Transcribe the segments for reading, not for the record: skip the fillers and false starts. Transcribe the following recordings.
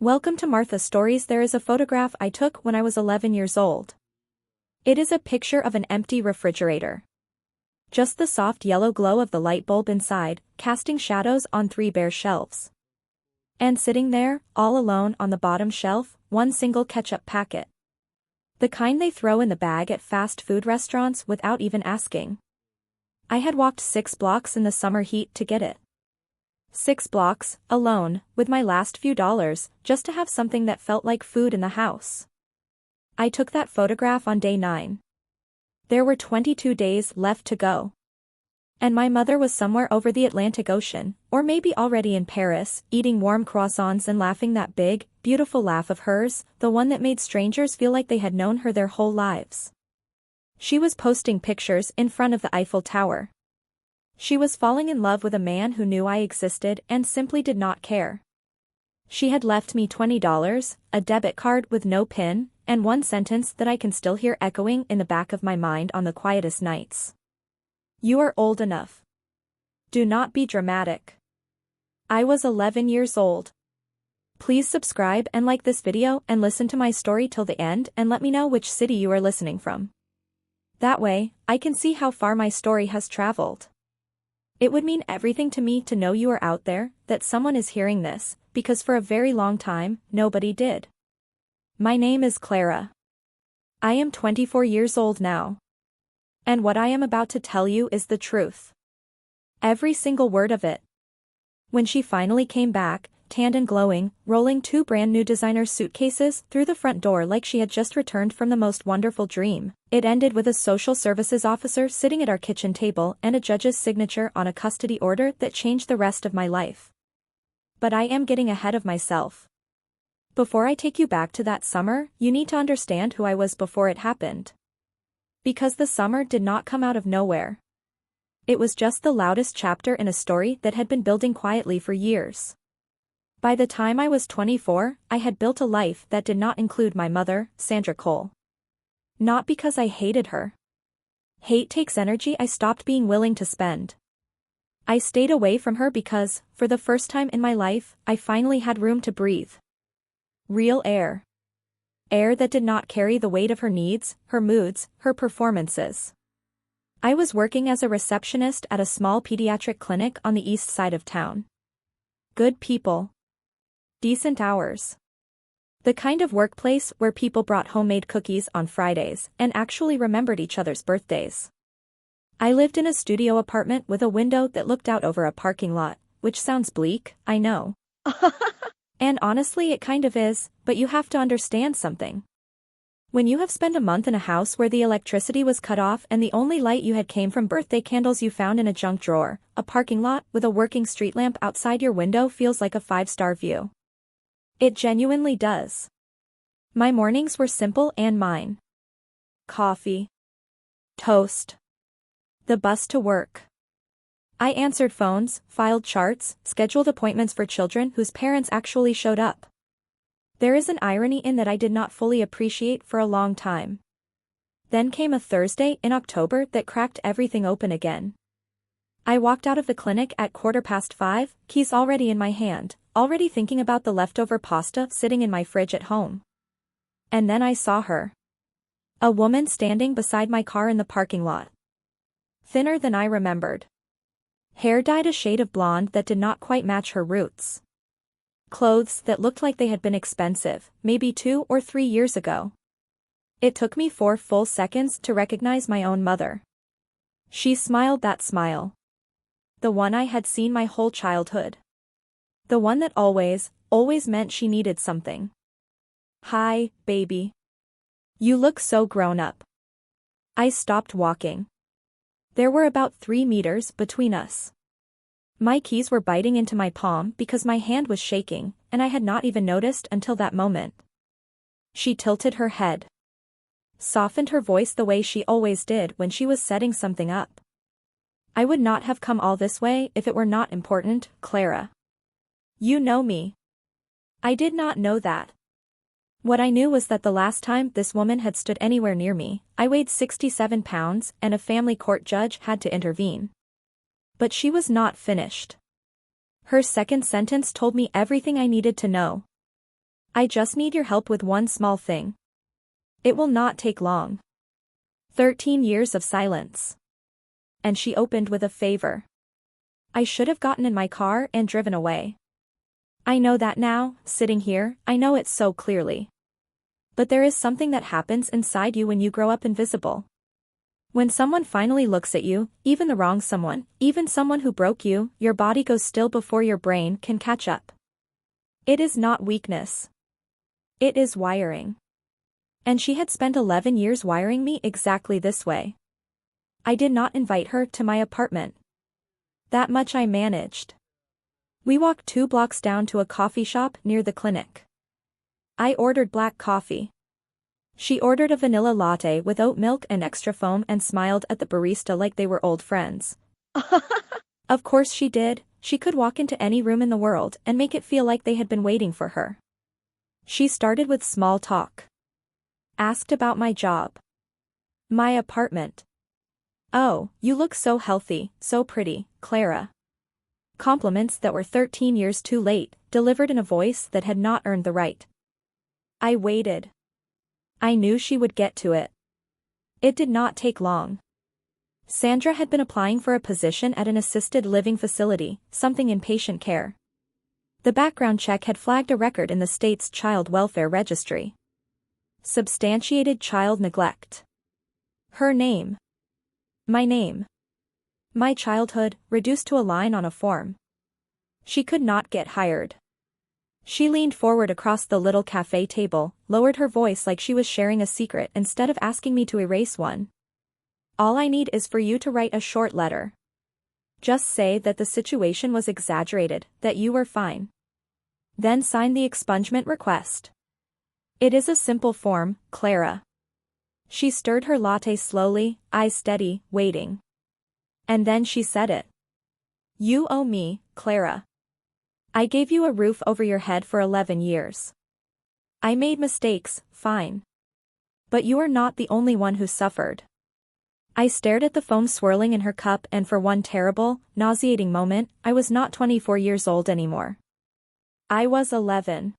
Welcome to Martha Stories. There is a photograph I took when I was 11 years old. It is a picture of an empty refrigerator. Just the soft yellow glow of the light bulb inside, casting shadows on 3 bare shelves. And sitting there, all alone on the bottom shelf, one single ketchup packet. The kind they throw in the bag at fast food restaurants without even asking. I had walked 6 blocks in the summer heat to get it. 6 blocks, alone, with my last few dollars, just to have something that felt like food in the house. I took that photograph on day 9. There were 22 days left to go. And my mother was somewhere over the Atlantic Ocean, or maybe already in Paris, eating warm croissants and laughing that big, beautiful laugh of hers, the one that made strangers feel like they had known her their whole lives. She was posting pictures in front of the Eiffel Tower. She was falling in love with a man who knew I existed and simply did not care. She had left me $20, a debit card with no PIN, and one sentence that I can still hear echoing in the back of my mind on the quietest nights. "You are old enough. Do not be dramatic." I was 11 years old. Please subscribe and like this video and listen to my story till the end and let me know which city you are listening from. That way, I can see how far my story has traveled. It would mean everything to me to know you are out there, that someone is hearing this, because for a very long time, nobody did. My name is Clara. I am 24 years old now. And what I am about to tell you is the truth. Every single word of it. When she finally came back, tanned and glowing, rolling 2 brand new designer suitcases through the front door like she had just returned from the most wonderful dream, it ended with a social services officer sitting at our kitchen table and a judge's signature on a custody order that changed the rest of my life. But I am getting ahead of myself. Before I take you back to that summer, you need to understand who I was before it happened. Because the summer did not come out of nowhere. It was just the loudest chapter in a story that had been building quietly for years. By the time I was 24, I had built a life that did not include my mother, Sandra Cole. Not because I hated her. Hate takes energy I stopped being willing to spend. I stayed away from her because, for the first time in my life, I finally had room to breathe. Real air. Air that did not carry the weight of her needs, her moods, her performances. I was working as a receptionist at a small pediatric clinic on the east side of town. Good people. Decent hours. The kind of workplace where people brought homemade cookies on Fridays and actually remembered each other's birthdays. I lived in a studio apartment with a window that looked out over a parking lot, which sounds bleak, I know. And honestly it kind of is, but you have to understand something. When you have spent a month in a house where the electricity was cut off and the only light you had came from birthday candles you found in a junk drawer, a parking lot with a working street lamp outside your window feels like a 5-star view. It genuinely does. My mornings were simple and mine. Coffee. Toast. The bus to work. I answered phones, filed charts, scheduled appointments for children whose parents actually showed up. There is an irony in that I did not fully appreciate for a long time. Then came a Thursday in October that cracked everything open again. I walked out of the clinic at 5:15, keys already in my hand, already thinking about the leftover pasta sitting in my fridge at home. And then I saw her. A woman standing beside my car in the parking lot. Thinner than I remembered. Hair dyed a shade of blonde that did not quite match her roots. Clothes that looked like they had been expensive, maybe 2 or 3 years ago. It took me 4 full seconds to recognize my own mother. She smiled that smile. The one I had seen my whole childhood. The one that always meant she needed something. "Hi, baby. You look so grown up." I stopped walking. There were about 3 meters between us. My keys were biting into my palm because my hand was shaking, and I had not even noticed until that moment. She tilted her head. Softened her voice the way she always did when she was setting something up. "I would not have come all this way if it were not important, Clara. You know me." I did not know that. What I knew was that the last time this woman had stood anywhere near me, I weighed 67 pounds and a family court judge had to intervene. But she was not finished. Her second sentence told me everything I needed to know. I just need your help with one small thing. It will not take long. 13 years of silence. And she opened with a favor. I should have gotten in my car and driven away. I know that now, sitting here, I know it so clearly. But there is something that happens inside you when you grow up invisible. When someone finally looks at you, even the wrong someone, even someone who broke you, your body goes still before your brain can catch up. It is not weakness. It is wiring. And she had spent 11 years wiring me exactly this way. I did not invite her to my apartment. That much I managed. We walked 2 blocks down to a coffee shop near the clinic. I ordered black coffee. She ordered a vanilla latte with oat milk and extra foam and smiled at the barista like they were old friends. Of course she did, she could walk into any room in the world and make it feel like they had been waiting for her. She started with small talk. Asked about my job. My apartment. Oh, you look so healthy, so pretty, Clara. Compliments that were 13 years too late, delivered in a voice that had not earned the right. I waited. I knew she would get to it. It did not take long. Sandra had been applying for a position at an assisted living facility, something in patient care. The background check had flagged a record in the state's child welfare registry. Substantiated child neglect. Her name. My name. My childhood, reduced to a line on a form. She could not get hired. She leaned forward across the little cafe table, lowered her voice like she was sharing a secret instead of asking me to erase one. All I need is for you to write a short letter. Just say that the situation was exaggerated, that you were fine. Then sign the expungement request. It is a simple form, Clara. She stirred her latte slowly, eyes steady, waiting. And then she said it. You owe me, Clara. I gave you a roof over your head for 11 years. I made mistakes, fine. But you are not the only one who suffered. I stared at the foam swirling in her cup and for one terrible, nauseating moment, I was not 24 years old anymore. I was 11.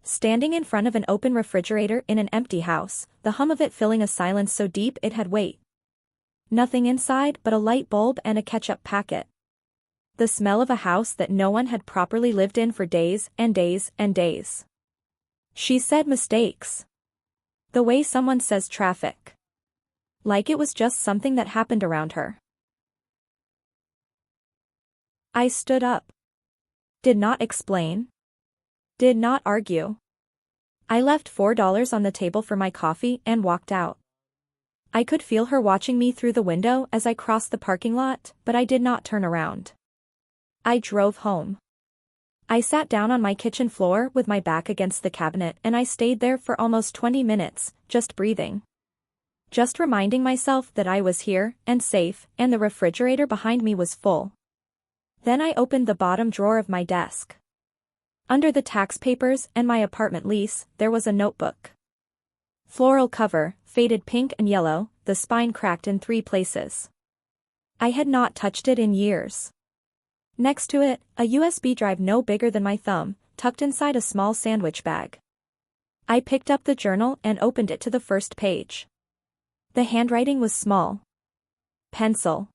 Standing in front of an open refrigerator in an empty house, the hum of it filling a silence so deep it had weight. Nothing inside but a light bulb and a ketchup packet. The smell of a house that no one had properly lived in for days and days and days. She said mistakes. The way someone says traffic. Like it was just something that happened around her. I stood up. Did not explain. Did not argue. I left $4 on the table for my coffee and walked out. I could feel her watching me through the window as I crossed the parking lot, but I did not turn around. I drove home. I sat down on my kitchen floor with my back against the cabinet and I stayed there for almost 20 minutes, just breathing. Just reminding myself that I was here, and safe, and the refrigerator behind me was full. Then I opened the bottom drawer of my desk. Under the tax papers and my apartment lease, there was a notebook. Floral cover, faded pink and yellow, the spine cracked in 3 places. I had not touched it in years. Next to it, a USB drive no bigger than my thumb, tucked inside a small sandwich bag. I picked up the journal and opened it to the first page. The handwriting was small. Pencil.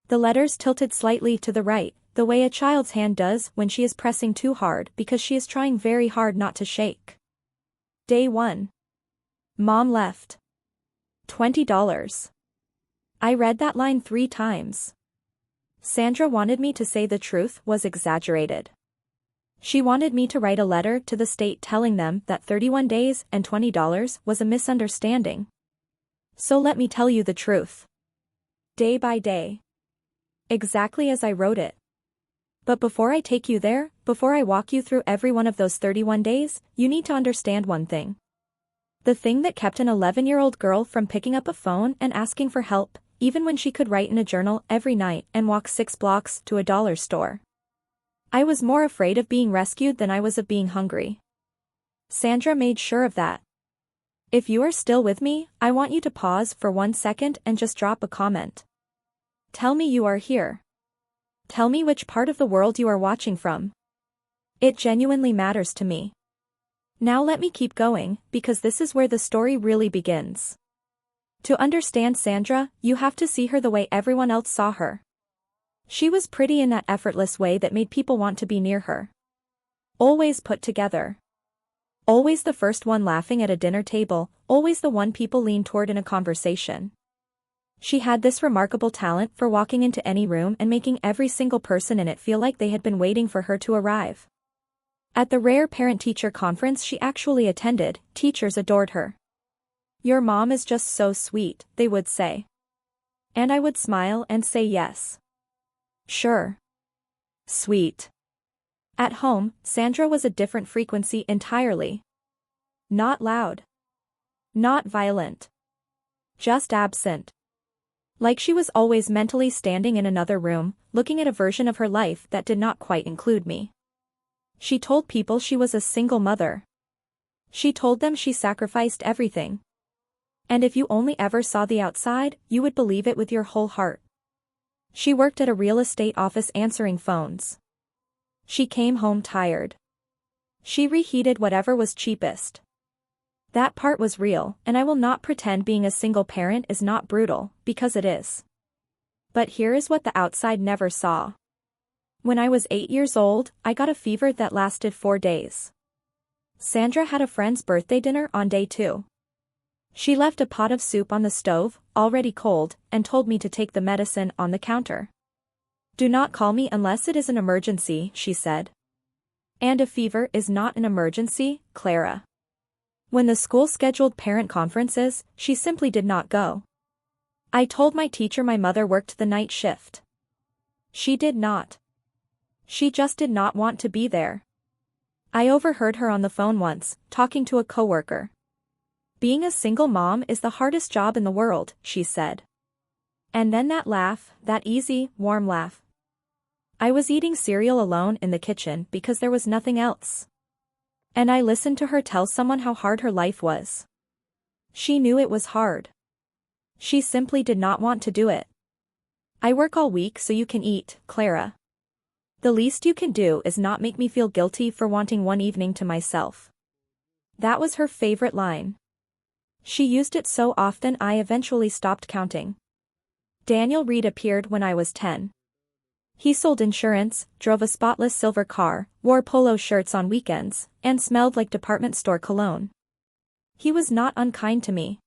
The letters tilted slightly to the right, the way a child's hand does when she is pressing too hard because she is trying very hard not to shake. Day 1. Mom left. $20. I read that line 3 times. Sandra wanted me to say the truth was exaggerated. She wanted me to write a letter to the state telling them that 31 days and $20 was a misunderstanding. So let me tell you the truth. Day by day. Exactly as I wrote it. But before I take you there, before I walk you through every one of those 31 days, you need to understand one thing. The thing that kept an 11-year-old girl from picking up a phone and asking for help, even when she could write in a journal every night and walk 6 blocks to a dollar store. I was more afraid of being rescued than I was of being hungry. Sandra made sure of that. If you are still with me, I want you to pause for 1 second and just drop a comment. Tell me you are here. Tell me which part of the world you are watching from. It genuinely matters to me. Now let me keep going, because this is where the story really begins. To understand Sandra, you have to see her the way everyone else saw her. She was pretty in that effortless way that made people want to be near her. Always put together. Always the first one laughing at a dinner table, always the one people lean toward in a conversation. She had this remarkable talent for walking into any room and making every single person in it feel like they had been waiting for her to arrive. At the rare parent-teacher conference she actually attended, teachers adored her. "Your mom is just so sweet," they would say. And I would smile and say yes. Sure. Sweet. At home, Sandra was a different frequency entirely. Not loud. Not violent. Just absent. Like she was always mentally standing in another room, looking at a version of her life that did not quite include me. She told people she was a single mother. She told them she sacrificed everything. And if you only ever saw the outside, you would believe it with your whole heart. She worked at a real estate office answering phones. She came home tired. She reheated whatever was cheapest. That part was real, and I will not pretend being a single parent is not brutal, because it is. But here is what the outside never saw. When I was 8 years old, I got a fever that lasted 4 days. Sandra had a friend's birthday dinner on day 2. She left a pot of soup on the stove, already cold, and told me to take the medicine on the counter. "Do not call me unless it is an emergency," she said. And a fever is not an emergency, Clara. When the school scheduled parent conferences, she simply did not go. I told my teacher my mother worked the night shift. She did not. She just did not want to be there. I overheard her on the phone once, talking to a coworker. "Being a single mom is the hardest job in the world," she said. And then that laugh, that easy, warm laugh. I was eating cereal alone in the kitchen because there was nothing else. And I listened to her tell someone how hard her life was. She knew it was hard. She simply did not want to do it. "I work all week so you can eat, Clara. The least you can do is not make me feel guilty for wanting one evening to myself." That was her favorite line. She used it so often I eventually stopped counting. Daniel Reed appeared when I was 10. He sold insurance, drove a spotless silver car, wore polo shirts on weekends, and smelled like department store cologne. He was not unkind to me.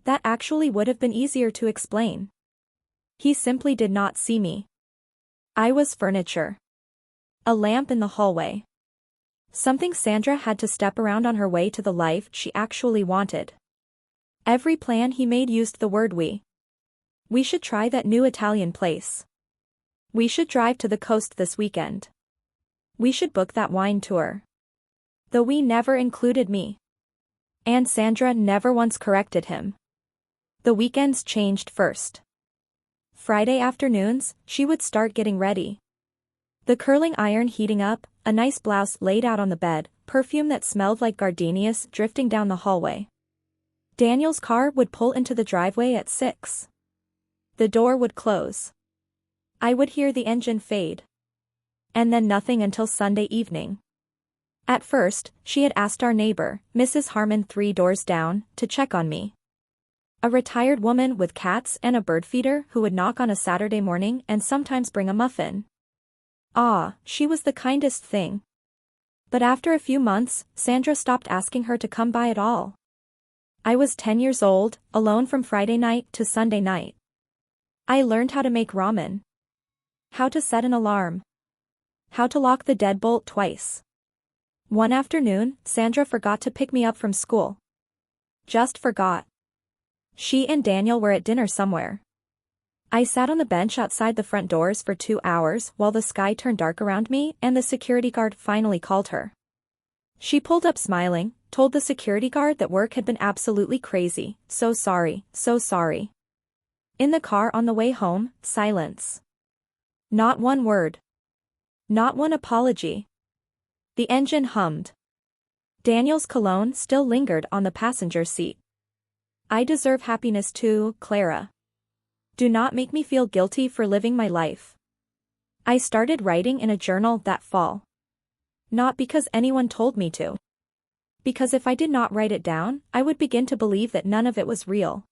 That actually would have been easier to explain. He simply did not see me. I was furniture. A lamp in the hallway. Something Sandra had to step around on her way to the life she actually wanted. Every plan he made used the word we. "We should try that new Italian place. We should drive to the coast this weekend. We should book that wine tour." The we never included me. And Sandra never once corrected him. The weekends changed first. Friday afternoons, she would start getting ready. The curling iron heating up, a nice blouse laid out on the bed, perfume that smelled like gardenias drifting down the hallway. Daniel's car would pull into the driveway at 6. The door would close. I would hear the engine fade. And then nothing until Sunday evening. At first, she had asked our neighbor, Mrs. Harmon 3 doors down, to check on me. A retired woman with cats and a bird feeder who would knock on a Saturday morning and sometimes bring a muffin. She was the kindest thing. But after a few months, Sandra stopped asking her to come by at all. I was 10 years old, alone from Friday night to Sunday night. I learned how to make ramen. How to set an alarm. How to lock the deadbolt twice. One afternoon, Sandra forgot to pick me up from school. Just forgot. She and Daniel were at dinner somewhere. I sat on the bench outside the front doors for 2 hours while the sky turned dark around me and the security guard finally called her. She pulled up smiling, told the security guard that work had been absolutely crazy, so sorry, so sorry. In the car on the way home, silence. Not one word. Not one apology. The engine hummed. Daniel's cologne still lingered on the passenger seat. I deserve happiness too, Clara. Do not make me feel guilty for living my life. I started writing in a journal that fall. Not because anyone told me to. Because if I did not write it down, I would begin to believe that none of it was real.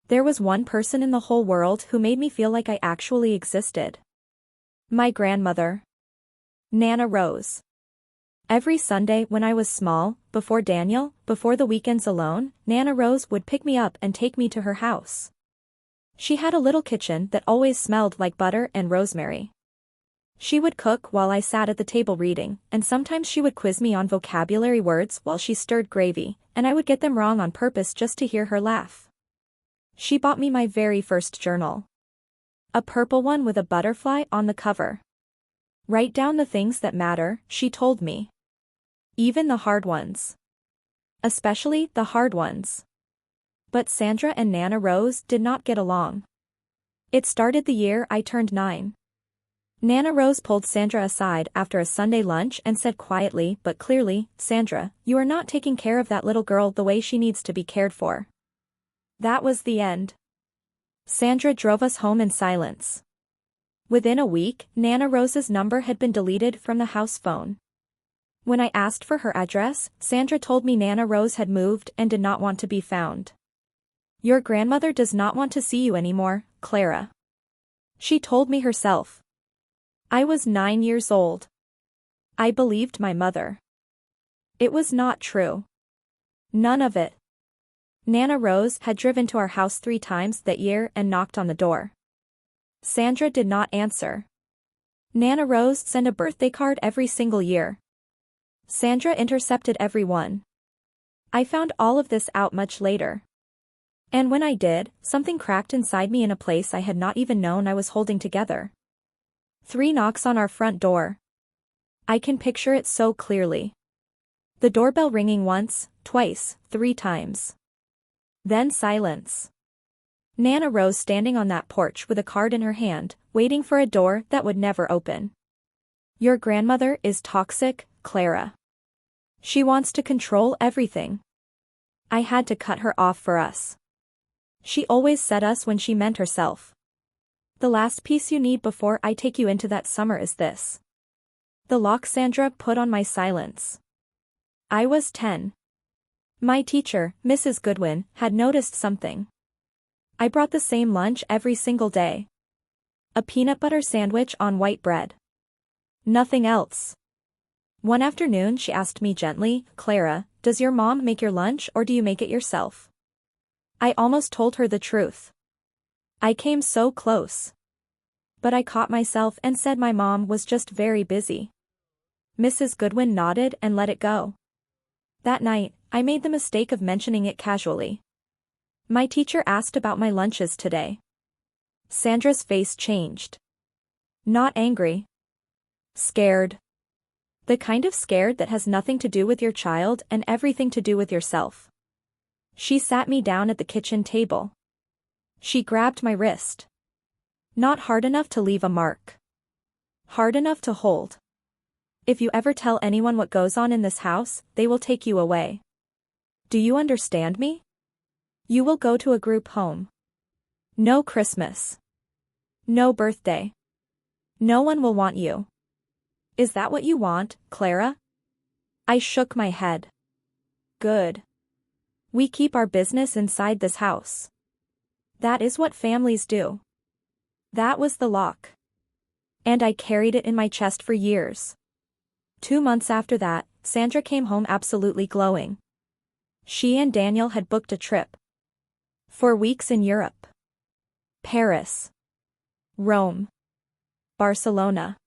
There was one person in the whole world who made me feel like I actually existed. My grandmother. Nana Rose. Every Sunday when I was small, before the weekends alone, Nana Rose would pick me up and take me to her house. She had a little kitchen that always smelled like butter and rosemary. She would cook while I sat at the table reading, and sometimes she would quiz me on vocabulary words while she stirred gravy, and I would get them wrong on purpose just to hear her laugh. She bought me my very first journal. A purple one with a butterfly on the cover. Write down the things that matter, she told me. Even the hard ones. Especially the hard ones. But Sandra and Nana Rose did not get along. It started the year I turned 9. Nana Rose pulled Sandra aside after a Sunday lunch and said quietly but clearly, "Sandra, you are not taking care of that little girl the way she needs to be cared for." That was the end. Sandra drove us home in silence. Within a week, Nana Rose's number had been deleted from the house phone. When I asked for her address, Sandra told me Nana Rose had moved and did not want to be found. "Your grandmother does not want to see you anymore, Clara." She told me herself. I was 9 years old. I believed my mother. It was not true. None of it. Nana Rose had driven to our house 3 times that year and knocked on the door. Sandra did not answer. Nana Rose sent a birthday card every single year. Sandra intercepted every one. I found all of this out much later. And when I did, something cracked inside me in a place I had not even known I was holding together. 3 knocks on our front door. I can picture it so clearly. The doorbell ringing once, twice, 3 times. Then silence. Nana Rose standing on that porch with a card in her hand, waiting for a door that would never open. "Your grandmother is toxic, Clara. She wants to control everything. I had to cut her off for us. She always said us when she meant herself. The last piece you need before I take you into that summer is this." The lock Sandra put on my silence. I was 10. My teacher, Mrs. Goodwin, had noticed something. I brought the same lunch every single day. A peanut butter sandwich on white bread. Nothing else. One afternoon she asked me gently, "Clara, does your mom make your lunch or do you make it yourself?" I almost told her the truth. I came so close. But I caught myself and said my mom was just very busy. Mrs. Goodwin nodded and let it go. That night, I made the mistake of mentioning it casually. "My teacher asked about my lunches today." Sandra's face changed. Not angry. Scared. The kind of scared that has nothing to do with your child and everything to do with yourself. She sat me down at the kitchen table. She grabbed my wrist. Not hard enough to leave a mark. Hard enough to hold. "If you ever tell anyone what goes on in this house, they will take you away. Do you understand me? You will go to a group home. No Christmas. No birthday. No one will want you. Is that what you want, Clara?" I shook my head. "Good. We keep our business inside this house. That is what families do." That was the lock. And I carried it in my chest for years. 2 months after that, Sandra came home absolutely glowing. She and Daniel had booked a trip. For weeks in Europe. Paris. Rome. Barcelona.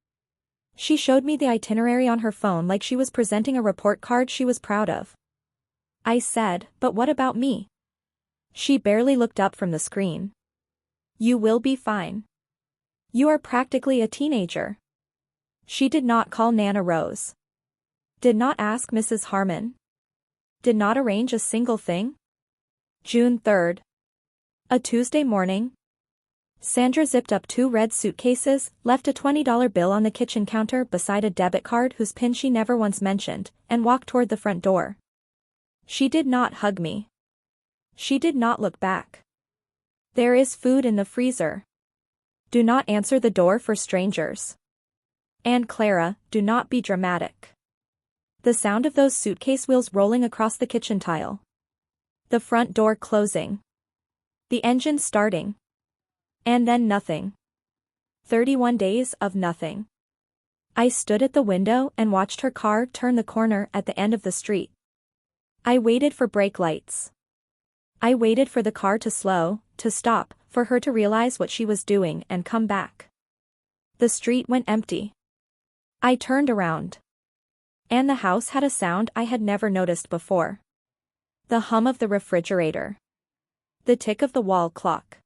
She showed me the itinerary on her phone like she was presenting a report card she was proud of. I said, "But what about me?" She barely looked up from the screen. "You will be fine. You are practically a teenager." She did not call Nana Rose. Did not ask Mrs. Harmon. Did not arrange a single thing. June 3rd. A Tuesday morning. Sandra zipped up 2 red suitcases, left a $20 bill on the kitchen counter beside a debit card whose PIN she never once mentioned, and walked toward the front door. She did not hug me. She did not look back. "There is food in the freezer. Do not answer the door for strangers. And Clara, do not be dramatic." The sound of those suitcase wheels rolling across the kitchen tile. The front door closing. The engine starting. And then nothing. 31 days of nothing. I stood at the window and watched her car turn the corner at the end of the street. I waited for brake lights. I waited for the car to slow, to stop, for her to realize what she was doing and come back. The street went empty. I turned around. And the house had a sound I had never noticed before. The hum of the refrigerator. The tick of the wall clock.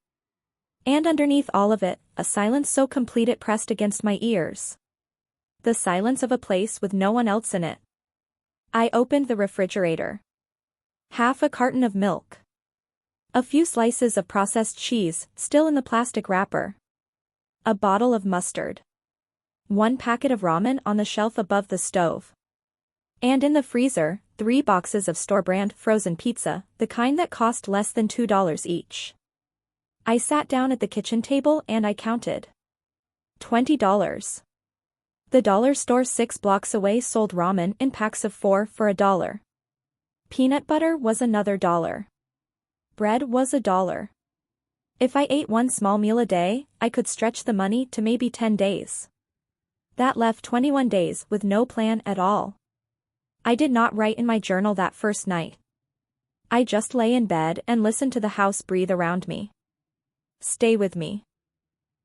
And underneath all of it, a silence so complete it pressed against my ears. The silence of a place with no one else in it. I opened the refrigerator. Half a carton of milk. A few slices of processed cheese, still in the plastic wrapper. A bottle of mustard. One packet of ramen on the shelf above the stove. And in the freezer, 3 boxes of store-brand frozen pizza, the kind that cost less than $2 each. I sat down at the kitchen table and I counted. $20. The dollar store 6 blocks away sold ramen in packs of 4 for $1. Peanut butter was another $1. Bread was $1. If I ate one small meal a day, I could stretch the money to maybe 10 days. That left 21 days with no plan at all. I did not write in my journal that first night. I just lay in bed and listened to the house breathe around me. Stay with me.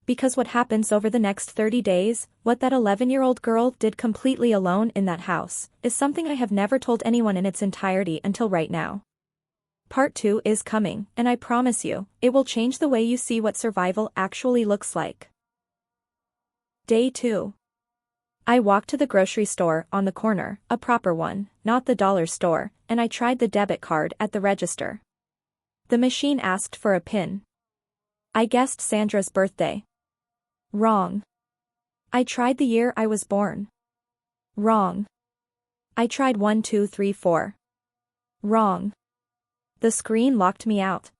Because what happens over the next 30 days, what that 11-year-old girl did completely alone in that house, is something I have never told anyone in its entirety until right now. Part 2 is coming, and I promise you, it will change the way you see what survival actually looks like. Day 2. I walked to the grocery store on the corner, a proper one, not the dollar store, and I tried the debit card at the register. The machine asked for a PIN. I guessed Sandra's birthday. Wrong. I tried the year I was born. Wrong. I tried 1 2 3 4. Wrong. The screen locked me out.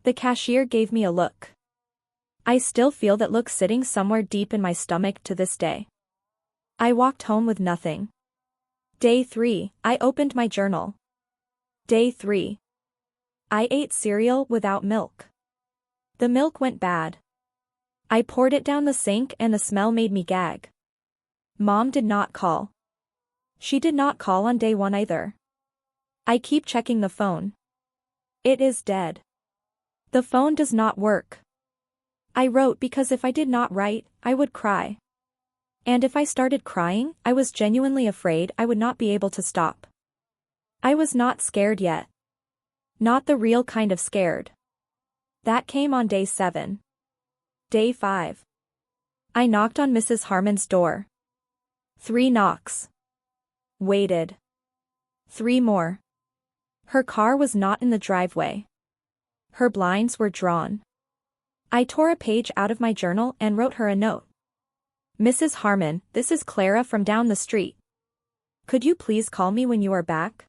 The cashier gave me a look. I still feel that look sitting somewhere deep in my stomach to this day. I walked home with nothing. Day 3, I opened my journal. Day 3. I ate cereal without milk. The milk went bad. I poured it down the sink and the smell made me gag. Mom did not call. She did not call on day 1 either. I keep checking the phone. It is dead. The phone does not work. I wrote because if I did not write, I would cry. And if I started crying, I was genuinely afraid I would not be able to stop. I was not scared yet. Not the real kind of scared. That came on day 7. Day 5. I knocked on Mrs. Harmon's door. 3 knocks. Waited. 3 more. Her car was not in the driveway. Her blinds were drawn. I tore a page out of my journal and wrote her a note. Mrs. Harmon, this is Clara from down the street. Could you please call me when you are back?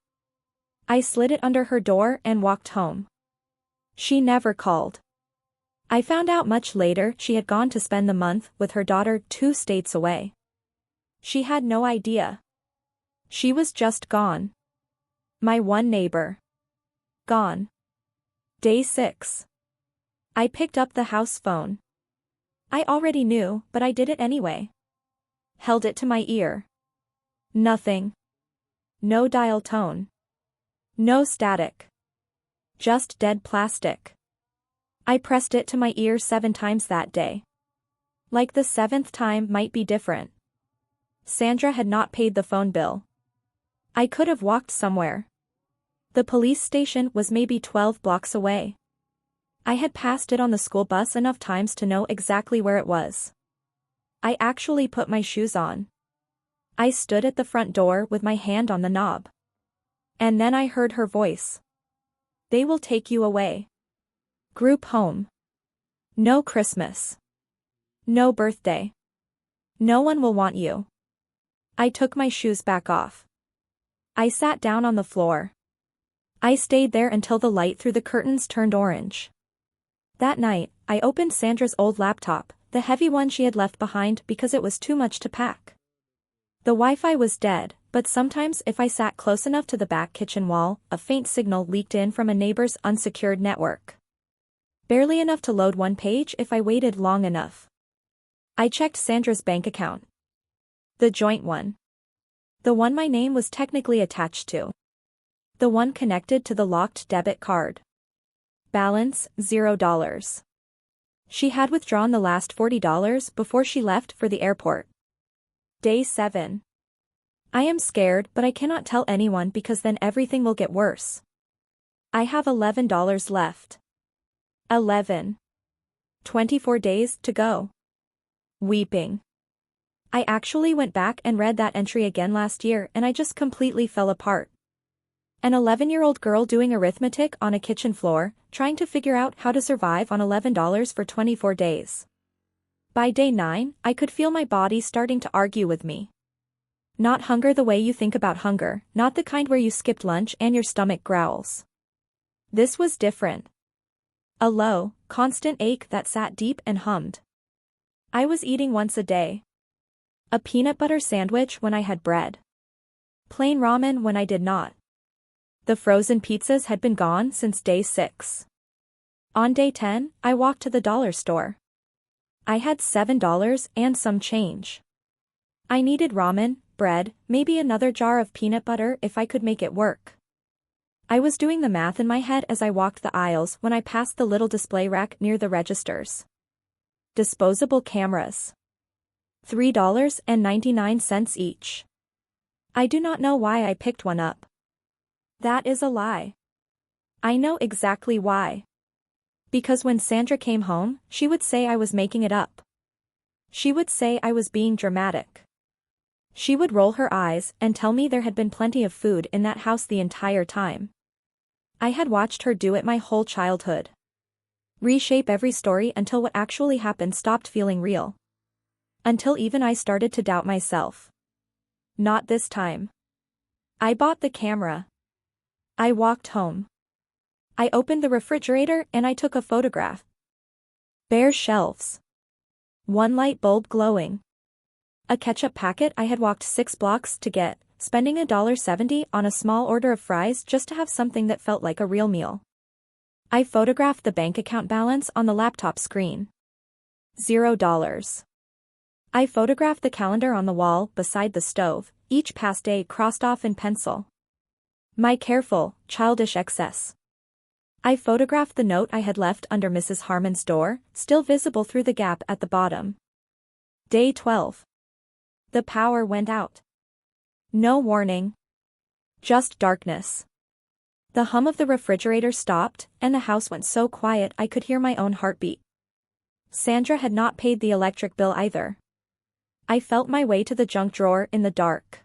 I slid it under her door and walked home. She never called. I found out much later she had gone to spend the month with her daughter 2 states away. She had no idea. She was just gone. My one neighbor. Gone. Day 6. I picked up the house phone. I already knew, but I did it anyway. Held it to my ear. Nothing. No dial tone. No static. Just dead plastic. I pressed it to my ear 7 times that day. Like the 7th time might be different. Sandra had not paid the phone bill. I could have walked somewhere. The police station was maybe 12 blocks away. I had passed it on the school bus enough times to know exactly where it was. I actually put my shoes on. I stood at the front door with my hand on the knob. And then I heard her voice. They will take you away. Group home. No Christmas. No birthday. No one will want you. I took my shoes back off. I sat down on the floor. I stayed there until the light through the curtains turned orange. That night, I opened Sandra's old laptop, the heavy one she had left behind because it was too much to pack. The Wi-Fi was dead, But sometimes if I sat close enough to the back kitchen wall, a faint signal leaked in from a neighbor's unsecured network. Barely enough to load one page if I waited long enough. I checked Sandra's bank account. The joint one. The one my name was technically attached to. The one connected to the locked debit card. Balance, $0. She had withdrawn the last $40 before she left for the airport. Day 7. I am scared, but I cannot tell anyone because then everything will get worse. I have $11 left. 11. 24 days to go. Weeping. I actually went back and read that entry again last year and I just completely fell apart. An 11-year-old girl doing arithmetic on a kitchen floor, trying to figure out how to survive on $11 for 24 days. By day 9, I could feel my body starting to argue with me. Not hunger the way you think about hunger, not the kind where you skipped lunch and your stomach growls. This was different. A low, constant ache that sat deep and hummed. I was eating once a day. A peanut butter sandwich when I had bread. Plain ramen when I did not. The frozen pizzas had been gone since day 6. On day 10, I walked to the dollar store. I had $7 and some change. I needed ramen, bread, maybe another jar of peanut butter if I could make it work. I was doing the math in my head as I walked the aisles when I passed the little display rack near the registers. Disposable cameras. $3.99 each. I do not know why I picked one up. That is a lie. I know exactly why. Because when Sandra came home, she would say I was making it up. She would say I was being dramatic. She would roll her eyes and tell me there had been plenty of food in that house the entire time. I had watched her do it my whole childhood. Reshape every story until what actually happened stopped feeling real. Until even I started to doubt myself. Not this time. I bought the camera. I walked home. I opened the refrigerator and I took a photograph. Bare shelves. One light bulb glowing. A ketchup packet I had walked 6 blocks to get, spending $1.70 on a small order of fries just to have something that felt like a real meal. I photographed the bank account balance on the laptop screen. $0. I photographed the calendar on the wall beside the stove, each past day crossed off in pencil. My careful, childish excess. I photographed the note I had left under Mrs. Harmon's door, still visible through the gap at the bottom. Day 12. The power went out. No warning. Just darkness. The hum of the refrigerator stopped, and the house went so quiet I could hear my own heartbeat. Sandra had not paid the electric bill either. I felt my way to the junk drawer in the dark.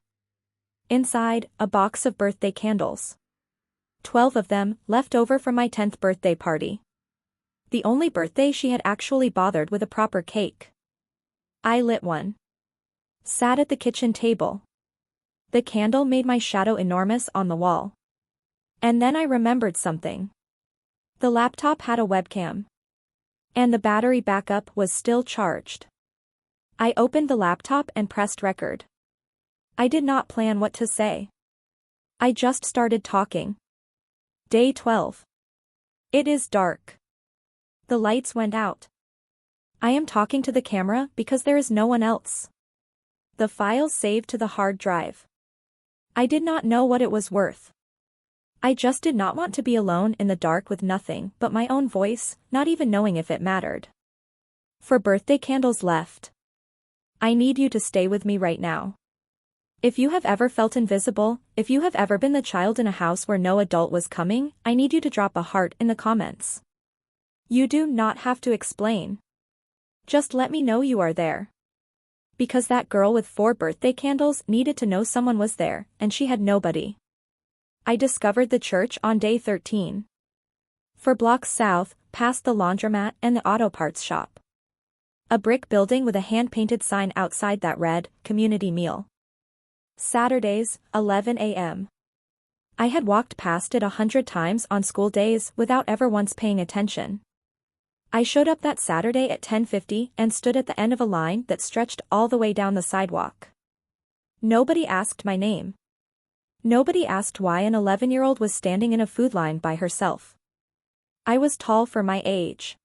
Inside, a box of birthday candles. 12 of them, left over from my 10th birthday party. The only birthday she had actually bothered with a proper cake. I lit one. Sat at the kitchen table. The candle made my shadow enormous on the wall. And then I remembered something. The laptop had a webcam. And the battery backup was still charged. I opened the laptop and pressed record. I did not plan what to say. I just started talking. Day 12. It is dark. The lights went out. I am talking to the camera because there is no one else. The files saved to the hard drive. I did not know what it was worth. I just did not want to be alone in the dark with nothing but my own voice, not even knowing if it mattered. For birthday candles left. I need you to stay with me right now. If you have ever felt invisible, if you have ever been the child in a house where no adult was coming, I need you to drop a heart in the comments. You do not have to explain. Just let me know you are there. Because that girl with 4 birthday candles needed to know someone was there, and she had nobody. I discovered the church on day 13. 4 blocks south, past the laundromat and the auto parts shop. A brick building with a hand-painted sign outside that read, Community Meal. Saturdays, 11 a.m. I had walked past it 100 times on school days without ever once paying attention. I showed up that Saturday at 10:50 and stood at the end of a line that stretched all the way down the sidewalk. Nobody asked my name. Nobody asked why an 11-year-old was standing in a food line by herself. I was tall for my age.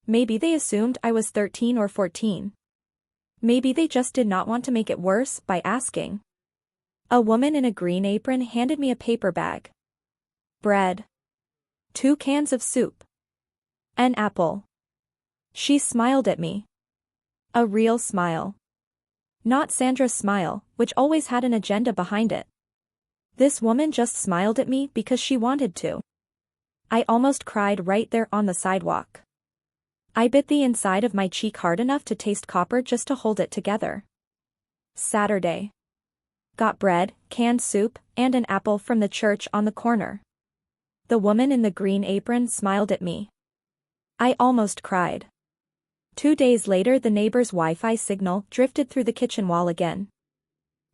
Maybe they assumed I was 13 or 14. Maybe they just did not want to make it worse by asking. A woman in a green apron handed me a paper bag. Bread. 2 cans of soup. An apple. She smiled at me. A real smile. Not Sandra's smile, which always had an agenda behind it. This woman just smiled at me because she wanted to. I almost cried right there on the sidewalk. I bit the inside of my cheek hard enough to taste copper just to hold it together. Saturday. Got bread, canned soup, and an apple from the church on the corner. The woman in the green apron smiled at me. I almost cried. 2 days later, the neighbor's Wi-Fi signal drifted through the kitchen wall again.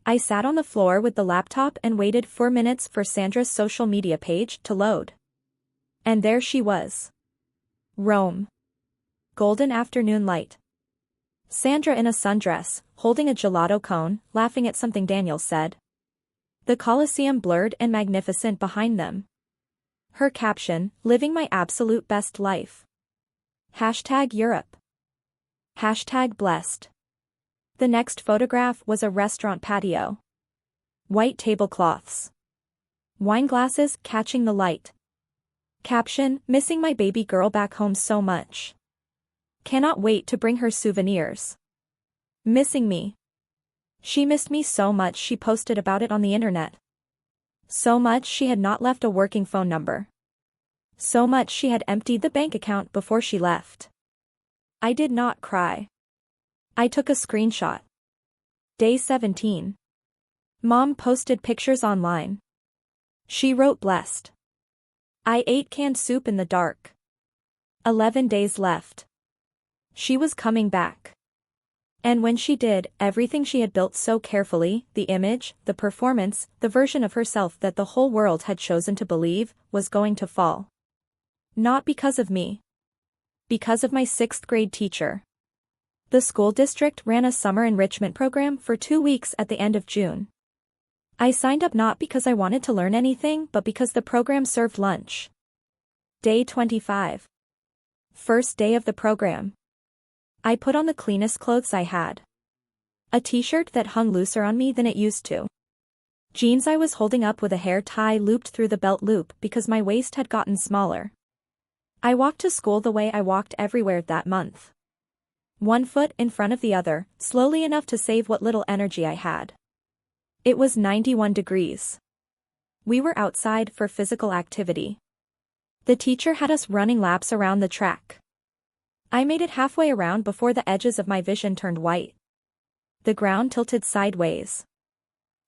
I sat on the floor with the laptop and waited 4 minutes for Sandra's social media page to load. And there she was. Rome. Golden afternoon light. Sandra in a sundress, holding a gelato cone, laughing at something Daniel said. The Colosseum blurred and magnificent behind them. Her caption, living my absolute best life. #Europe. #blessed. The next photograph was a restaurant patio. White tablecloths. Wine glasses catching the light. Caption, missing my baby girl back home so much. Cannot wait to bring her souvenirs. Missing me. She missed me so much she posted about it on the internet. So much she had not left a working phone number. So much she had emptied the bank account before she left. I did not cry. I took a screenshot. Day 17. Mom posted pictures online. She wrote blessed. I ate canned soup in the dark. 11 days left. She was coming back. And when she did, everything she had built so carefully, the image, the performance, the version of herself that the whole world had chosen to believe, was going to fall. Not because of me. Because of my 6th grade teacher. The school district ran a summer enrichment program for 2 weeks at the end of June. I signed up not because I wanted to learn anything but because the program served lunch. Day 25. First day of the program. I put on the cleanest clothes I had. A t-shirt that hung looser on me than it used to. Jeans I was holding up with a hair tie looped through the belt loop because my waist had gotten smaller. I walked to school the way I walked everywhere that month. 1 foot in front of the other, slowly enough to save what little energy I had. It was 91 degrees. We were outside for physical activity. The teacher had us running laps around the track. I made it halfway around before the edges of my vision turned white. The ground tilted sideways.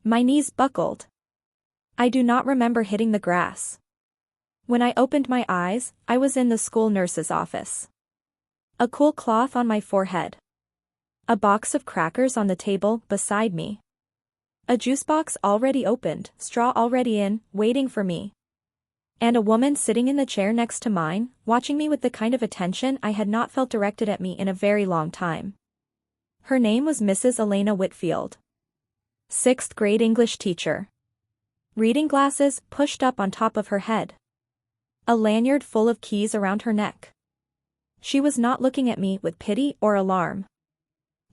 My knees buckled. I do not remember hitting the grass. When I opened my eyes, I was in the school nurse's office. A cool cloth on my forehead. A box of crackers on the table beside me. A juice box already opened, straw already in, waiting for me. And a woman sitting in the chair next to mine, watching me with the kind of attention I had not felt directed at me in a very long time. Her name was Mrs. Elena Whitfield. 6th grade English teacher. Reading glasses pushed up on top of her head. A lanyard full of keys around her neck. She was not looking at me with pity or alarm.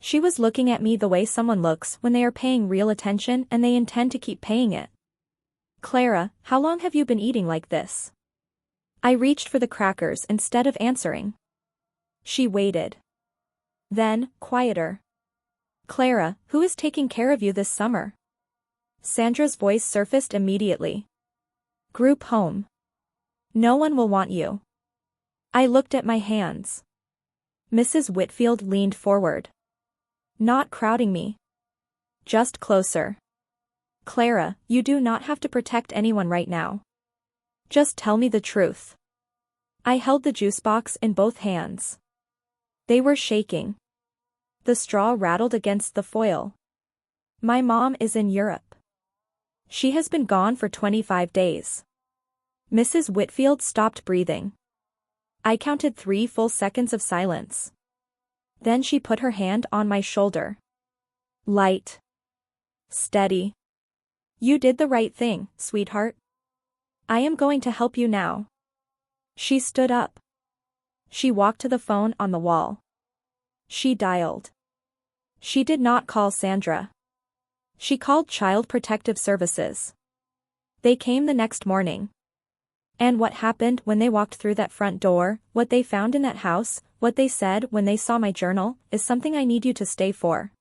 She was looking at me the way someone looks when they are paying real attention and they intend to keep paying it. Clara, how long have you been eating like this? I reached for the crackers instead of answering. She waited. Then, quieter. Clara, who is taking care of you this summer? Sandra's voice surfaced immediately. Group home. No one will want you. I looked at my hands. Mrs. Whitfield leaned forward. Not crowding me. Just closer. Clara, you do not have to protect anyone right now. Just tell me the truth. I held the juice box in both hands. They were shaking. The straw rattled against the foil. My mom is in Europe. She has been gone for 25 days. Mrs. Whitfield stopped breathing. I counted 3 full seconds of silence. Then she put her hand on my shoulder. Light. Steady. You did the right thing, sweetheart. I am going to help you now. She stood up. She walked to the phone on the wall. She dialed. She did not call Sandra. She called Child Protective Services. They came the next morning. And what happened when they walked through that front door, what they found in that house, what they said when they saw my journal, is something I need you to stay for.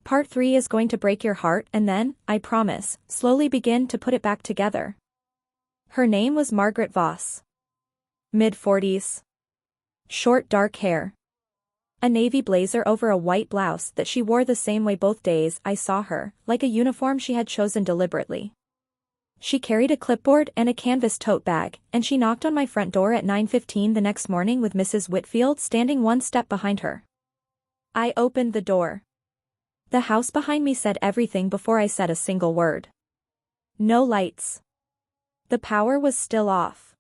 Part 3 is going to break your heart and then, I promise, slowly begin to put it back together. Her name was Margaret Voss. Mid-40s. Short dark hair. A navy blazer over a white blouse that she wore the same way both days I saw her, like a uniform she had chosen deliberately. She carried a clipboard and a canvas tote bag, and she knocked on my front door at 9:15 the next morning with Mrs. Whitfield standing one step behind her. I opened the door. The house behind me said everything before I said a single word. No lights. The power was still off.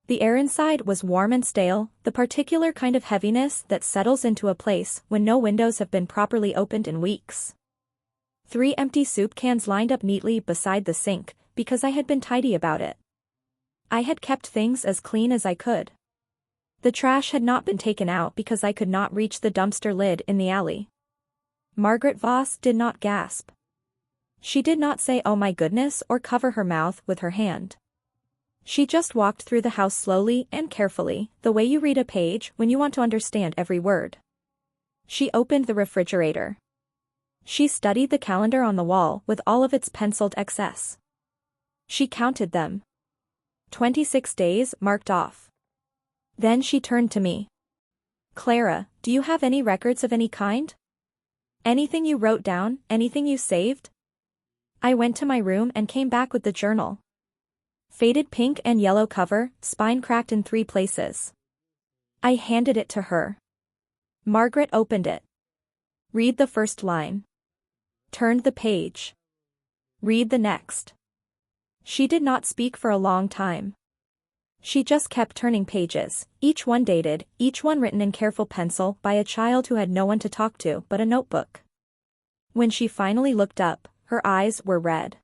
The air inside was warm and stale, the particular kind of heaviness that settles into a place when no windows have been properly opened in weeks. 3 empty soup cans lined up neatly beside the sink, because I had been tidy about it. I had kept things as clean as I could. The trash had not been taken out because I could not reach the dumpster lid in the alley. Margaret Voss did not gasp. She did not say oh my goodness or cover her mouth with her hand. She just walked through the house slowly and carefully, the way you read a page when you want to understand every word. She opened the refrigerator. She studied the calendar on the wall with all of its penciled excess. She counted them. 26 days marked off. Then she turned to me. Clara, do you have any records of any kind? Anything you wrote down, anything you saved? I went to my room and came back with the journal. Faded pink and yellow cover, spine cracked in 3 places. I handed it to her. Margaret opened it. Read the first line. Turned the page. Read the next. She did not speak for a long time. She just kept turning pages, each one dated, each one written in careful pencil by a child who had no one to talk to but a notebook. When she finally looked up, her eyes were red.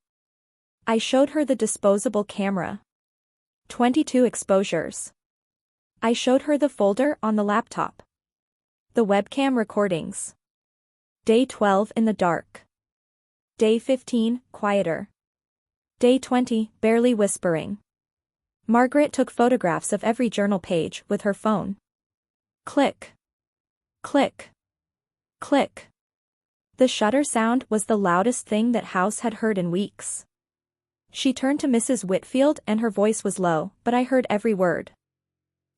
I showed her the disposable camera. 22 exposures. I showed her the folder on the laptop. The webcam recordings. Day 12 in the dark. Day 15, quieter. Day 20, barely whispering. Margaret took photographs of every journal page with her phone. Click. Click. Click. The shutter sound was the loudest thing that house had heard in weeks. She turned to Mrs. Whitfield and her voice was low, but I heard every word.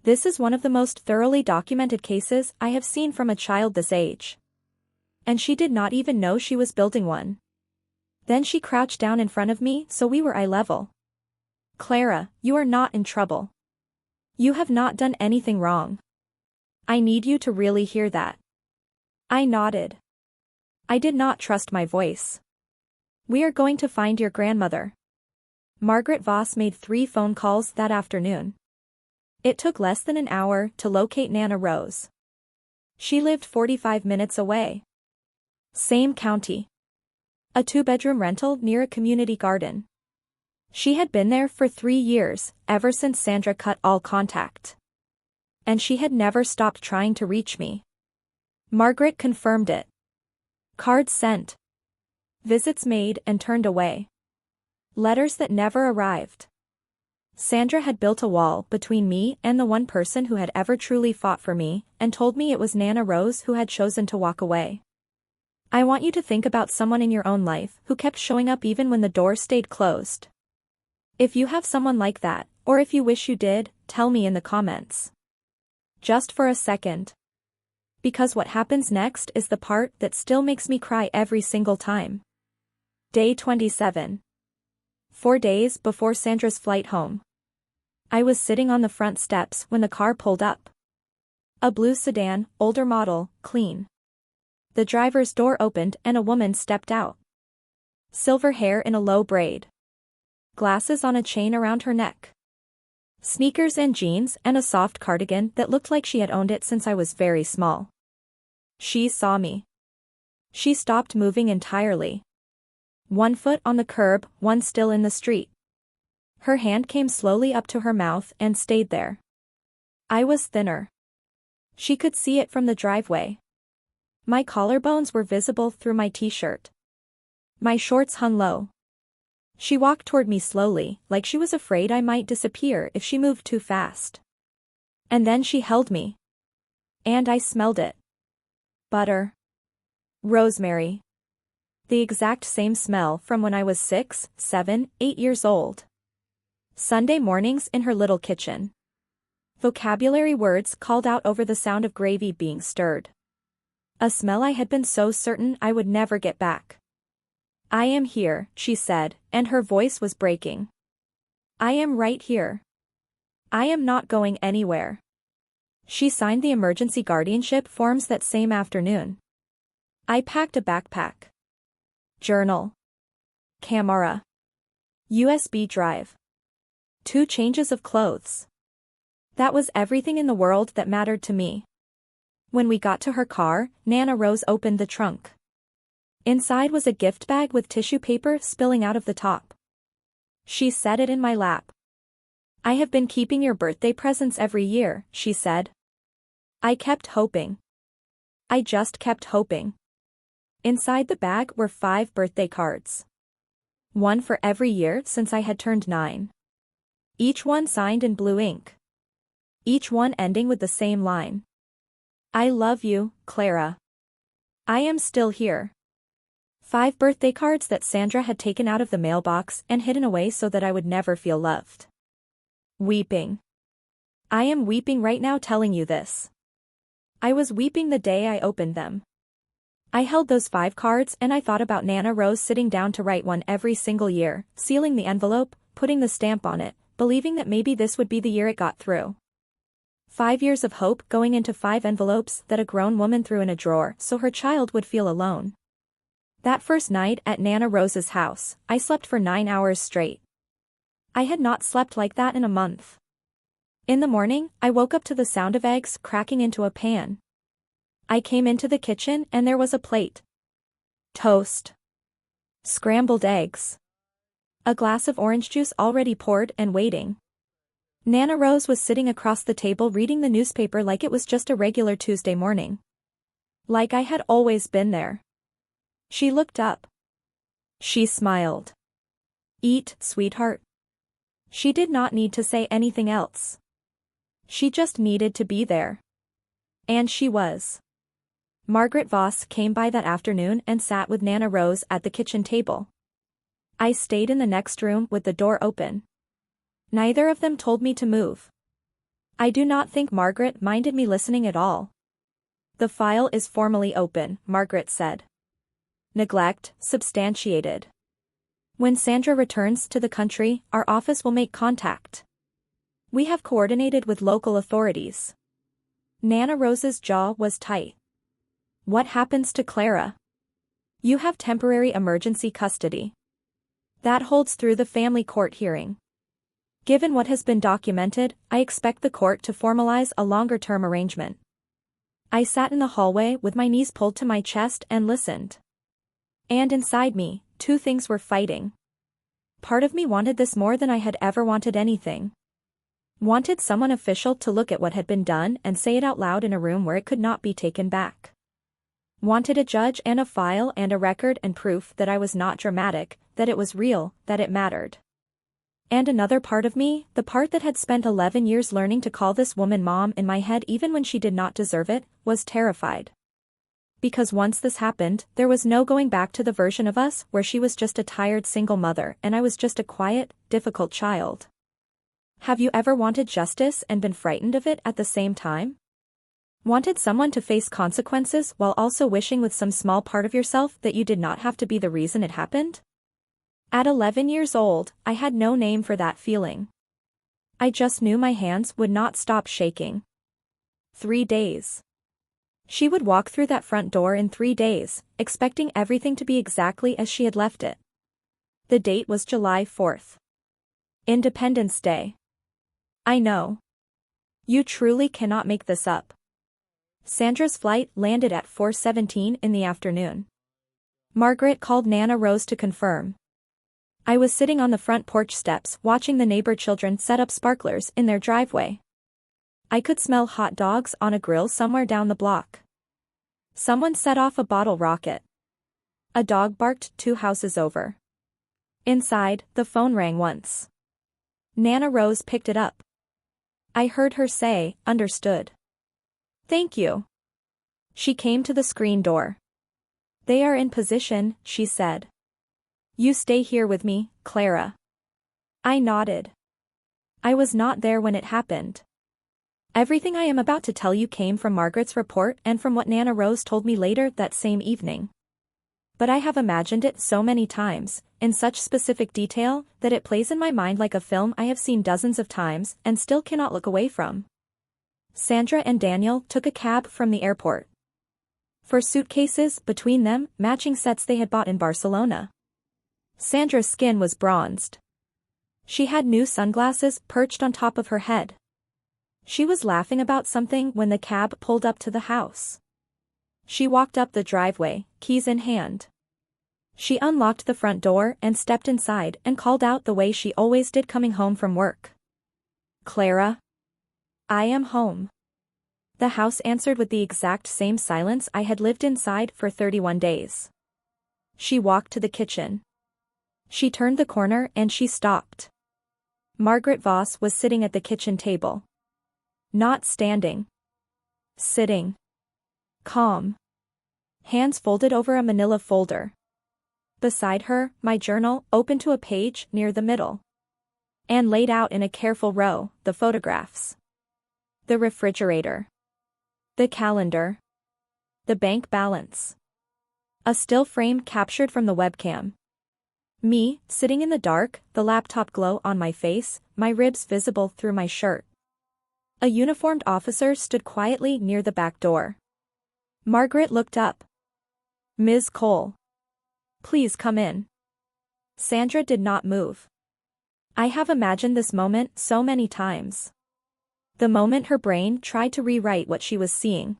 This is one of the most thoroughly documented cases I have seen from a child this age. And she did not even know she was building one. Then she crouched down in front of me so we were eye level. Clara, you are not in trouble. You have not done anything wrong. I need you to really hear that. I nodded. I did not trust my voice. We are going to find your grandmother. Margaret Voss made 3 phone calls that afternoon. It took less than an hour to locate Nana Rose. She lived 45 minutes away. Same county. A 2-bedroom rental near a community garden. She had been there for 3 years, ever since Sandra cut all contact. And she had never stopped trying to reach me. Margaret confirmed it. Cards sent. Visits made and turned away. Letters that never arrived. Sandra had built a wall between me and the one person who had ever truly fought for me, and told me it was Nana Rose who had chosen to walk away. I want you to think about someone in your own life who kept showing up even when the door stayed closed. If you have someone like that, or if you wish you did, tell me in the comments. Just for a second. Because what happens next is the part that still makes me cry every single time. Day 27. 4 days before Sandra's flight home. I was sitting on the front steps when the car pulled up. A blue sedan, older model, clean. The driver's door opened and a woman stepped out. Silver hair in a low braid. Glasses on a chain around her neck. Sneakers and jeans and a soft cardigan that looked like she had owned it since I was very small. She saw me. She stopped moving entirely. One foot on the curb, one still in the street. Her hand came slowly up to her mouth and stayed there. I was thinner. She could see it from the driveway. My collarbones were visible through my t-shirt. My shorts hung low. She walked toward me slowly, like she was afraid I might disappear if she moved too fast. And then she held me. And I smelled it. Butter. Rosemary. The exact same smell from when I was 6, 7, 8 years old. Sunday mornings in her little kitchen. Vocabulary words called out over the sound of gravy being stirred. A smell I had been so certain I would never get back. I am here, she said, and her voice was breaking. I am right here. I am not going anywhere. She signed the emergency guardianship forms that same afternoon. I packed a backpack. Journal. Camera. USB drive. 2 changes of clothes. That was everything in the world that mattered to me. When we got to her car, Nana Rose opened the trunk. Inside was a gift bag with tissue paper spilling out of the top. She set it in my lap. I have been keeping your birthday presents every year, she said. I kept hoping. I just kept hoping. Inside the bag were 5 birthday cards. One for every year since I had turned 9. Each one signed in blue ink. Each one ending with the same line. I love you, Clara. I am still here. 5 birthday cards that Sandra had taken out of the mailbox and hidden away so that I would never feel loved. Weeping. I am weeping right now telling you this. I was weeping the day I opened them. I held those 5 cards and I thought about Nana Rose sitting down to write one every single year, sealing the envelope, putting the stamp on it, believing that maybe this would be the year it got through. 5 years of hope going into 5 envelopes that a grown woman threw in a drawer so her child would feel alone. That first night at Nana Rose's house, I slept for 9 hours straight. I had not slept like that in a month. In the morning, I woke up to the sound of eggs cracking into a pan. I came into the kitchen and there was a plate. Toast. Scrambled eggs. A glass of orange juice already poured and waiting. Nana Rose was sitting across the table reading the newspaper like it was just a regular Tuesday morning. Like I had always been there. She looked up. She smiled. Eat, sweetheart. She did not need to say anything else. She just needed to be there. And she was. Margaret Voss came by that afternoon and sat with Nana Rose at the kitchen table. I stayed in the next room with the door open. Neither of them told me to move. I do not think Margaret minded me listening at all. The file is formally open, Margaret said. Neglect, substantiated. When Sandra returns to the country, our office will make contact. We have coordinated with local authorities. Nana Rose's jaw was tight. What happens to Clara? You have temporary emergency custody. That holds through the family court hearing. Given what has been documented, I expect the court to formalize a longer-term arrangement. I sat in the hallway with my knees pulled to my chest and listened. And inside me, 2 things were fighting. Part of me wanted this more than I had ever wanted anything. Wanted someone official to look at what had been done and say it out loud in a room where it could not be taken back. Wanted a judge and a file and a record and proof that I was not dramatic, that it was real, that it mattered. And another part of me, the part that had spent 11 years learning to call this woman mom in my head even when she did not deserve it, was terrified. Because once this happened, there was no going back to the version of us where she was just a tired single mother and I was just a quiet, difficult child. Have you ever wanted justice and been frightened of it at the same time? Wanted someone to face consequences while also wishing with some small part of yourself that you did not have to be the reason it happened? At 11 years old, I had no name for that feeling. I just knew my hands would not stop shaking. 3 days. She would walk through that front door in 3 days, expecting everything to be exactly as she had left it. The date was July 4th. Independence Day. I know. You truly cannot make this up. Sandra's flight landed at 4:17 in the afternoon. Margaret called Nana Rose to confirm. I was sitting on the front porch steps watching the neighbor children set up sparklers in their driveway. I could smell hot dogs on a grill somewhere down the block. Someone set off a bottle rocket. A dog barked 2 houses over. Inside, the phone rang once. Nana Rose picked it up. I heard her say, "Understood. Thank you." She came to the screen door. "They are in position," she said. "You stay here with me, Clara." I nodded. I was not there when it happened. Everything I am about to tell you came from Margaret's report and from what Nana Rose told me later that same evening. But I have imagined it so many times, in such specific detail, that it plays in my mind like a film I have seen dozens of times and still cannot look away from. Sandra and Daniel took a cab from the airport. For suitcases, between them, matching sets they had bought in Barcelona. Sandra's skin was bronzed. She had new sunglasses perched on top of her head. She was laughing about something when the cab pulled up to the house. She walked up the driveway, keys in hand. She unlocked the front door and stepped inside and called out the way she always did coming home from work. "Clara? I am home." The house answered with the exact same silence I had lived inside for 31 days. She walked to the kitchen. She turned the corner and she stopped. Margaret Voss was sitting at the kitchen table. Not standing. Sitting. Calm. Hands folded over a manila folder. Beside her, my journal, open to a page near the middle. And laid out in a careful row, the photographs. The refrigerator. The calendar. The bank balance. A still frame captured from the webcam. Me, sitting in the dark, the laptop glow on my face, my ribs visible through my shirt. A uniformed officer stood quietly near the back door. Margaret looked up. "Ms. Cole. Please come in." Sandra did not move. I have imagined this moment so many times. The moment her brain tried to rewrite what she was seeing.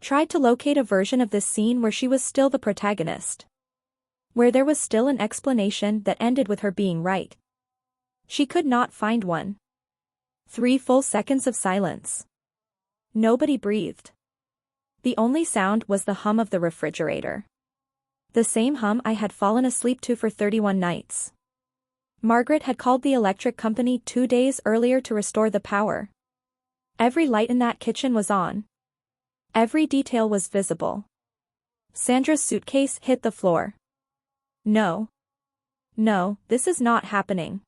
Tried to locate a version of this scene where she was still the protagonist. Where there was still an explanation that ended with her being right. She could not find one. 3 full seconds of silence. Nobody breathed. The only sound was the hum of the refrigerator. The same hum I had fallen asleep to for 31 nights. Margaret had called the electric company 2 days earlier to restore the power. Every light in that kitchen was on. Every detail was visible. Sandra's suitcase hit the floor. "No. No, this is not happening."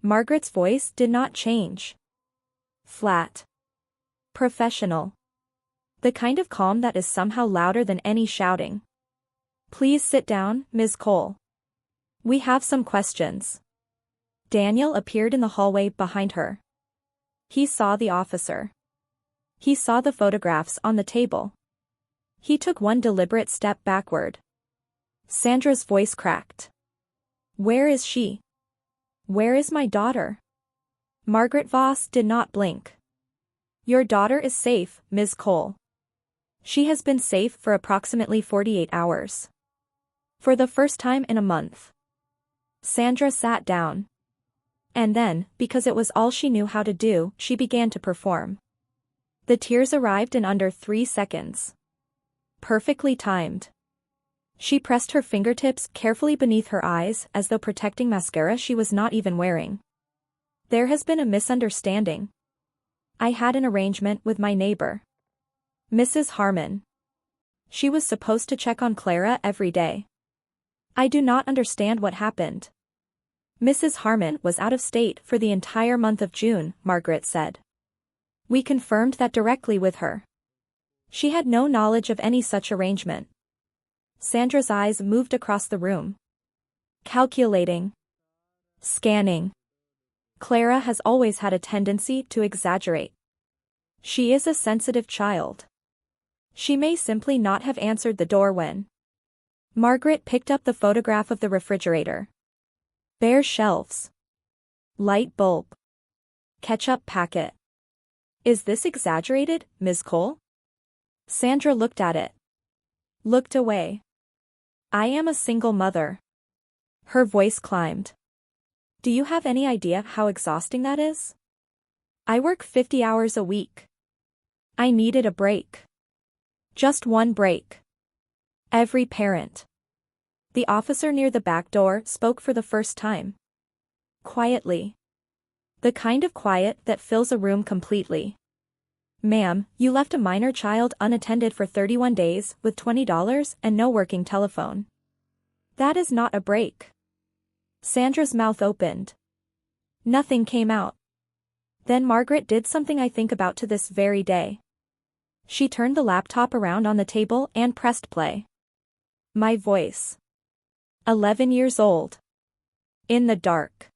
Margaret's voice did not change. Flat. Professional. The kind of calm that is somehow louder than any shouting. "Please sit down, Ms. Cole. We have some questions." Daniel appeared in the hallway behind her. He saw the officer. He saw the photographs on the table. He took one deliberate step backward. Sandra's voice cracked. "Where is she? Where is my daughter?" Margaret Voss did not blink. "Your daughter is safe, Ms. Cole. She has been safe for approximately 48 hours. For the first time in a month." Sandra sat down. And then, because it was all she knew how to do, she began to perform. The tears arrived in under 3 seconds. Perfectly timed. She pressed her fingertips carefully beneath her eyes as though protecting mascara she was not even wearing. "There has been a misunderstanding. I had an arrangement with my neighbor, Mrs. Harmon. She was supposed to check on Clara every day. I do not understand what happened. Mrs. Harmon was out of state for the entire month of June," Margaret said. "We confirmed that directly with her. She had no knowledge of any such arrangement." Sandra's eyes moved across the room. Calculating. Scanning. Clara has always had a tendency to exaggerate. She is a sensitive child. She may simply not have answered the door when. Margaret picked up the photograph of the refrigerator. Bare shelves. Light bulb. Ketchup packet. "Is this exaggerated, Ms. Cole?" Sandra looked at it. Looked away. I am a single mother. Her voice climbed. Do you have any idea how exhausting that is? I work 50 hours a week. I needed a break. Just one break. Every parent. The officer near the back door spoke for the first time. Quietly. The kind of quiet that fills a room completely. Ma'am, you left a minor child unattended for 31 days with $20 and no working telephone. That is not a break. Sandra's mouth opened. Nothing came out. Then Margaret did something I think about to this very day. She turned the laptop around on the table and pressed play. My voice. 11 years old. In the dark.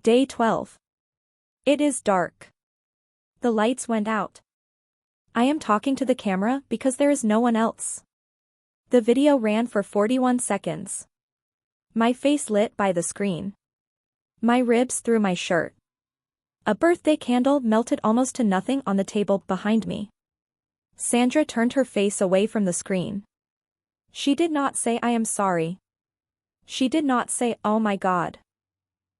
Day 12. It is dark. The lights went out. I am talking to the camera because there is no one else. The video ran for 41 seconds. My face lit by the screen. My ribs through my shirt. A birthday candle melted almost to nothing on the table behind me. Sandra turned her face away from the screen. She did not say I am sorry. She did not say oh my God.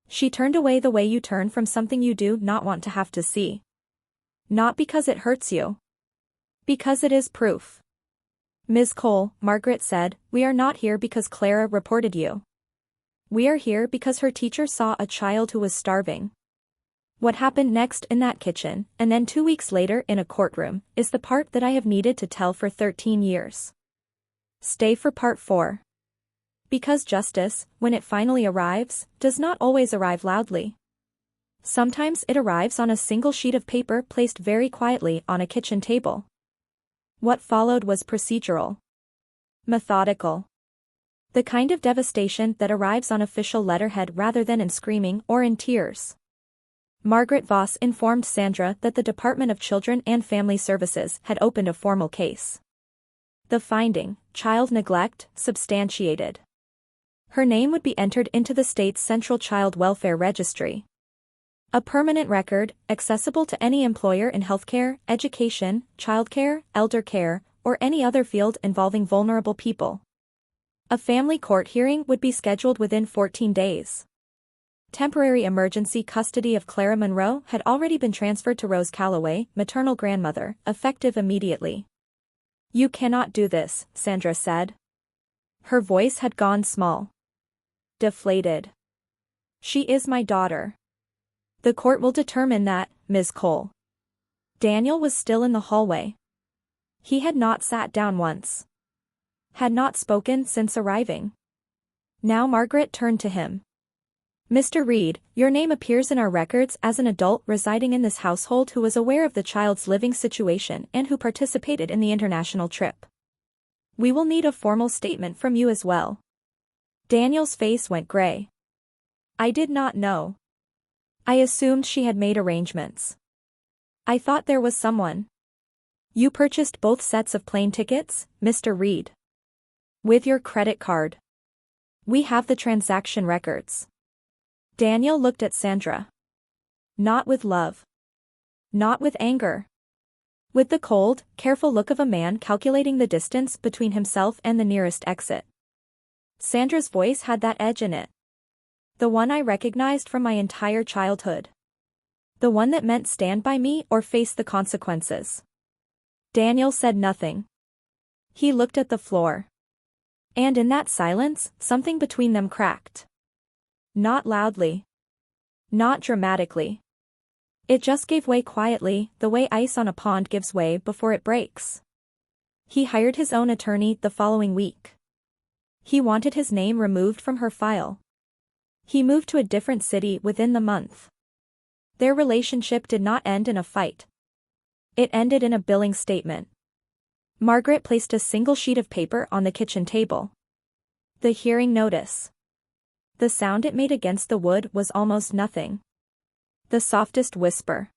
She turned away the way you turn from something you do not want to have to see. Not because it hurts you. Because it is proof. Ms. Cole, Margaret said, we are not here because Clara reported you. We are here because her teacher saw a child who was starving. What happened next in that kitchen, and then 2 weeks later in a courtroom, is the part that I have needed to tell for 13 years. Stay for part 4. Because justice, when it finally arrives, does not always arrive loudly. Sometimes it arrives on a single sheet of paper placed very quietly on a kitchen table. What followed was procedural. Methodical. The kind of devastation that arrives on official letterhead rather than in screaming or in tears. Margaret Voss informed Sandra that the Department of Children and Family Services had opened a formal case. The finding, child neglect, substantiated. Her name would be entered into the state's Central Child Welfare Registry. A permanent record, accessible to any employer in healthcare, education, childcare, elder care, or any other field involving vulnerable people. A family court hearing would be scheduled within 14 days. Temporary emergency custody of Clara Monroe had already been transferred to Rose Calloway, maternal grandmother, effective immediately. You cannot do this, Sandra said. Her voice had gone small. Deflated. She is my daughter. The court will determine that, Ms. Cole. Daniel was still in the hallway. He had not sat down once. Had not spoken since arriving. Now Margaret turned to him. Mr. Reed, your name appears in our records as an adult residing in this household who was aware of the child's living situation and who participated in the international trip. We will need a formal statement from you as well. Daniel's face went gray. I did not know. I assumed she had made arrangements. I thought there was someone. You purchased both sets of plane tickets, Mr. Reed. With your credit card. We have the transaction records. Daniel looked at Sandra. Not with love. Not with anger. With the cold, careful look of a man calculating the distance between himself and the nearest exit. Sandra's voice had that edge in it. The one I recognized from my entire childhood. The one that meant stand by me or face the consequences. Daniel said nothing. He looked at the floor. And in that silence, something between them cracked. Not loudly. Not dramatically. It just gave way quietly, the way ice on a pond gives way before it breaks. He hired his own attorney the following week. He wanted his name removed from her file. He moved to a different city within the month. Their relationship did not end in a fight. It ended in a billing statement. Margaret placed a single sheet of paper on the kitchen table. The hearing notice. The sound it made against the wood was almost nothing. The softest whisper.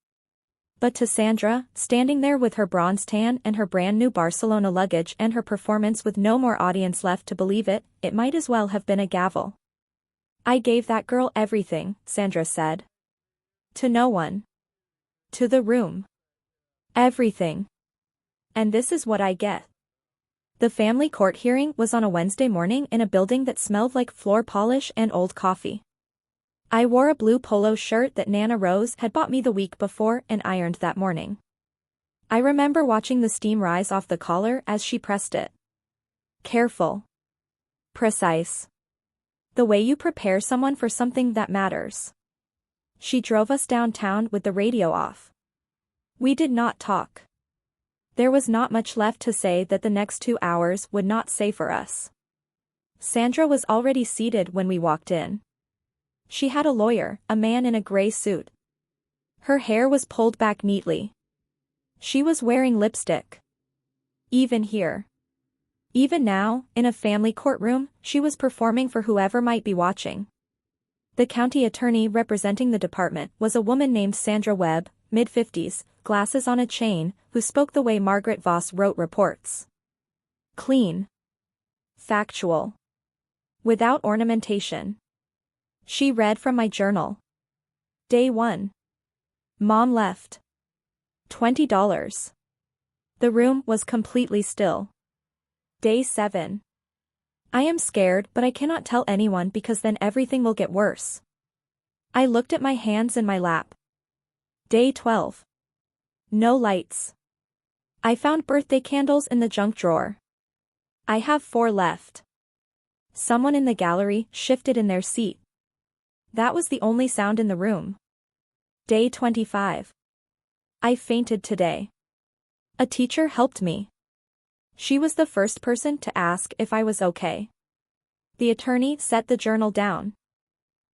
But to Sandra, standing there with her bronze tan and her brand new Barcelona luggage and her performance with no more audience left to believe it, it might as well have been a gavel. I gave that girl everything, Sandra said. To no one. To the room. Everything. And this is what I get. The family court hearing was on a Wednesday morning in a building that smelled like floor polish and old coffee. I wore a blue polo shirt that Nana Rose had bought me the week before and ironed that morning. I remember watching the steam rise off the collar as she pressed it. Careful. Precise. The way you prepare someone for something that matters. She drove us downtown with the radio off. We did not talk. There was not much left to say that the next 2 hours would not say for us. Sandra was already seated when we walked in. She had a lawyer, a man in a gray suit. Her hair was pulled back neatly. She was wearing lipstick. Even here. Even now, in a family courtroom, she was performing for whoever might be watching. The county attorney representing the department was a woman named Sandra Webb, mid-50s, glasses on a chain, who spoke the way Margaret Voss wrote reports. Clean. Factual. Without ornamentation. She read from my journal. Day 1. Mom left. $20. The room was completely still. Day 7. I am scared, but I cannot tell anyone because then everything will get worse. I looked at my hands in my lap. Day 12. No lights. I found birthday candles in the junk drawer. I have 4 left. Someone in the gallery shifted in their seat. That was the only sound in the room. Day 25. I fainted today. A teacher helped me. She was the first person to ask if I was okay. The attorney set the journal down.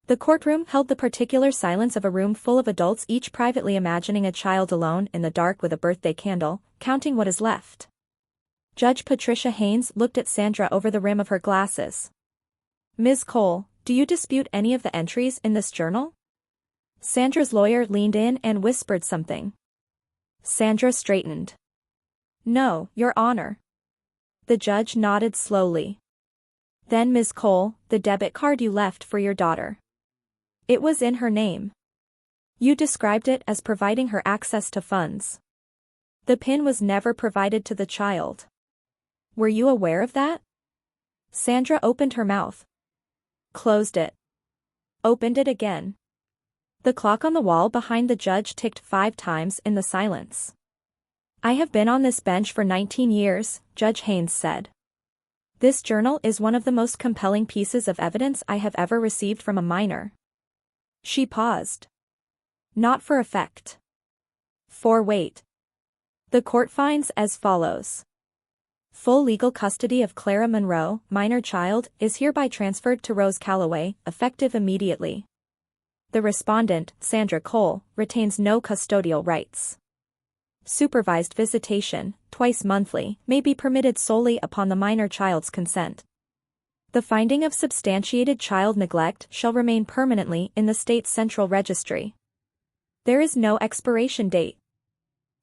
The courtroom held the particular silence of a room full of adults, each privately imagining a child alone in the dark with a birthday candle, counting what is left. Judge Patricia Haynes looked at Sandra over the rim of her glasses. Ms. Cole, do you dispute any of the entries in this journal? Sandra's lawyer leaned in and whispered something. Sandra straightened. No, Your Honor. The judge nodded slowly. Then Ms. Cole, the debit card you left for your daughter. It was in her name. You described it as providing her access to funds. The PIN was never provided to the child. Were you aware of that? Sandra opened her mouth. Closed it. Opened it again. The clock on the wall behind the judge ticked 5 times in the silence. I have been on this bench for 19 years, Judge Haynes said. This journal is one of the most compelling pieces of evidence I have ever received from a minor. She paused. Not for effect. For weight. The court finds as follows. Full legal custody of Clara Monroe, minor child, is hereby transferred to Rose Calloway, effective immediately. The respondent, Sandra Cole, retains no custodial rights. Supervised visitation, twice monthly, may be permitted solely upon the minor child's consent. The finding of substantiated child neglect shall remain permanently in the state's central registry. There is no expiration date.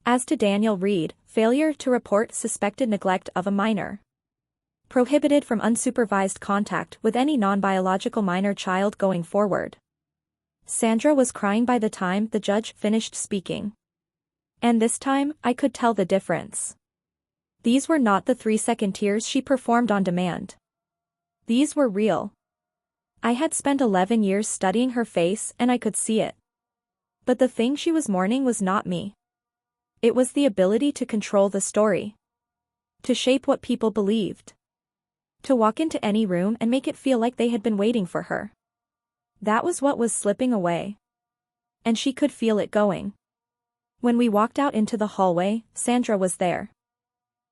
As to Daniel Reed, failure to report suspected neglect of a minor. Prohibited from unsupervised contact with any non-biological minor child going forward. Sandra was crying by the time the judge finished speaking. And this time, I could tell the difference. These were not the 3-second tears she performed on demand. These were real. I had spent 11 years studying her face and I could see it. But the thing she was mourning was not me. It was the ability to control the story. To shape what people believed. To walk into any room and make it feel like they had been waiting for her. That was what was slipping away. And she could feel it going. When we walked out into the hallway, Sandra was there.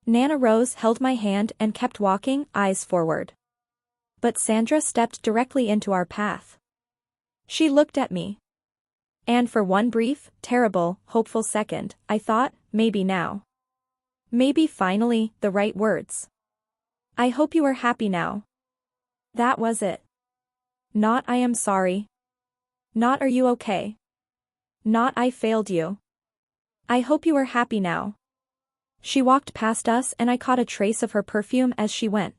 Nana Rose held my hand and kept walking, eyes forward. But Sandra stepped directly into our path. She looked at me. And for one brief, terrible, hopeful second, I thought, maybe now. Maybe finally, the right words. I hope you are happy now. That was it. Not I am sorry. Not are you okay. Not I failed you. I hope you are happy now. She walked past us and I caught a trace of her perfume as she went.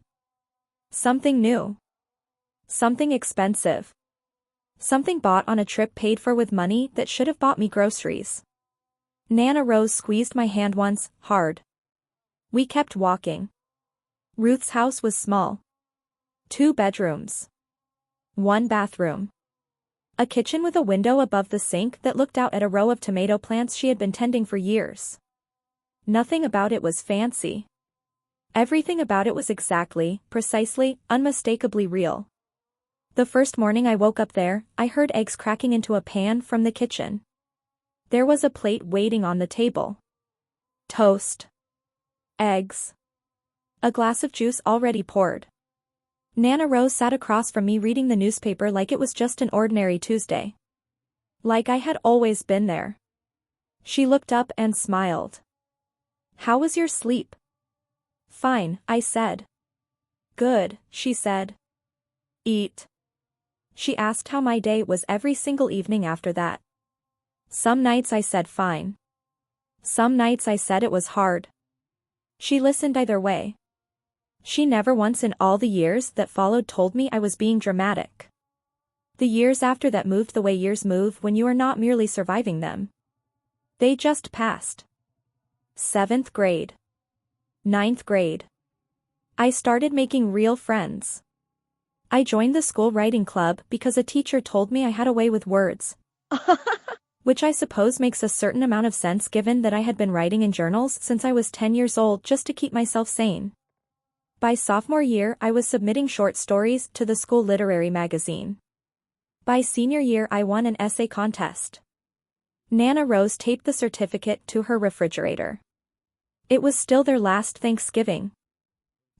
Something new. Something expensive. Something bought on a trip paid for with money that should have bought me groceries. Nana Rose squeezed my hand once, hard. We kept walking. Ruth's house was small. 2 bedrooms. 1 bathroom. A kitchen with a window above the sink that looked out at a row of tomato plants she had been tending for years. Nothing about it was fancy. Everything about it was exactly, precisely, unmistakably real. The first morning I woke up there, I heard eggs cracking into a pan from the kitchen. There was a plate waiting on the table. Toast. Eggs. A glass of juice already poured. Nana Rose sat across from me reading the newspaper like it was just an ordinary Tuesday. Like I had always been there. She looked up and smiled. "How was your sleep?" "Fine," I said. "Good," she said. "Eat?" She asked how my day was every single evening after that. Some nights I said fine. Some nights I said it was hard. She listened either way. She never once in all the years that followed told me I was being dramatic. The years after that moved the way years move when you are not merely surviving them. They just passed. 7th grade. 9th grade. I started making real friends. I joined the school writing club because a teacher told me I had a way with words. Which I suppose makes a certain amount of sense given that I had been writing in journals since I was 10 years old just to keep myself sane. By sophomore year I was submitting short stories to the school literary magazine. By senior year I won an essay contest. Nana Rose taped the certificate to her refrigerator. It was still their last Thanksgiving.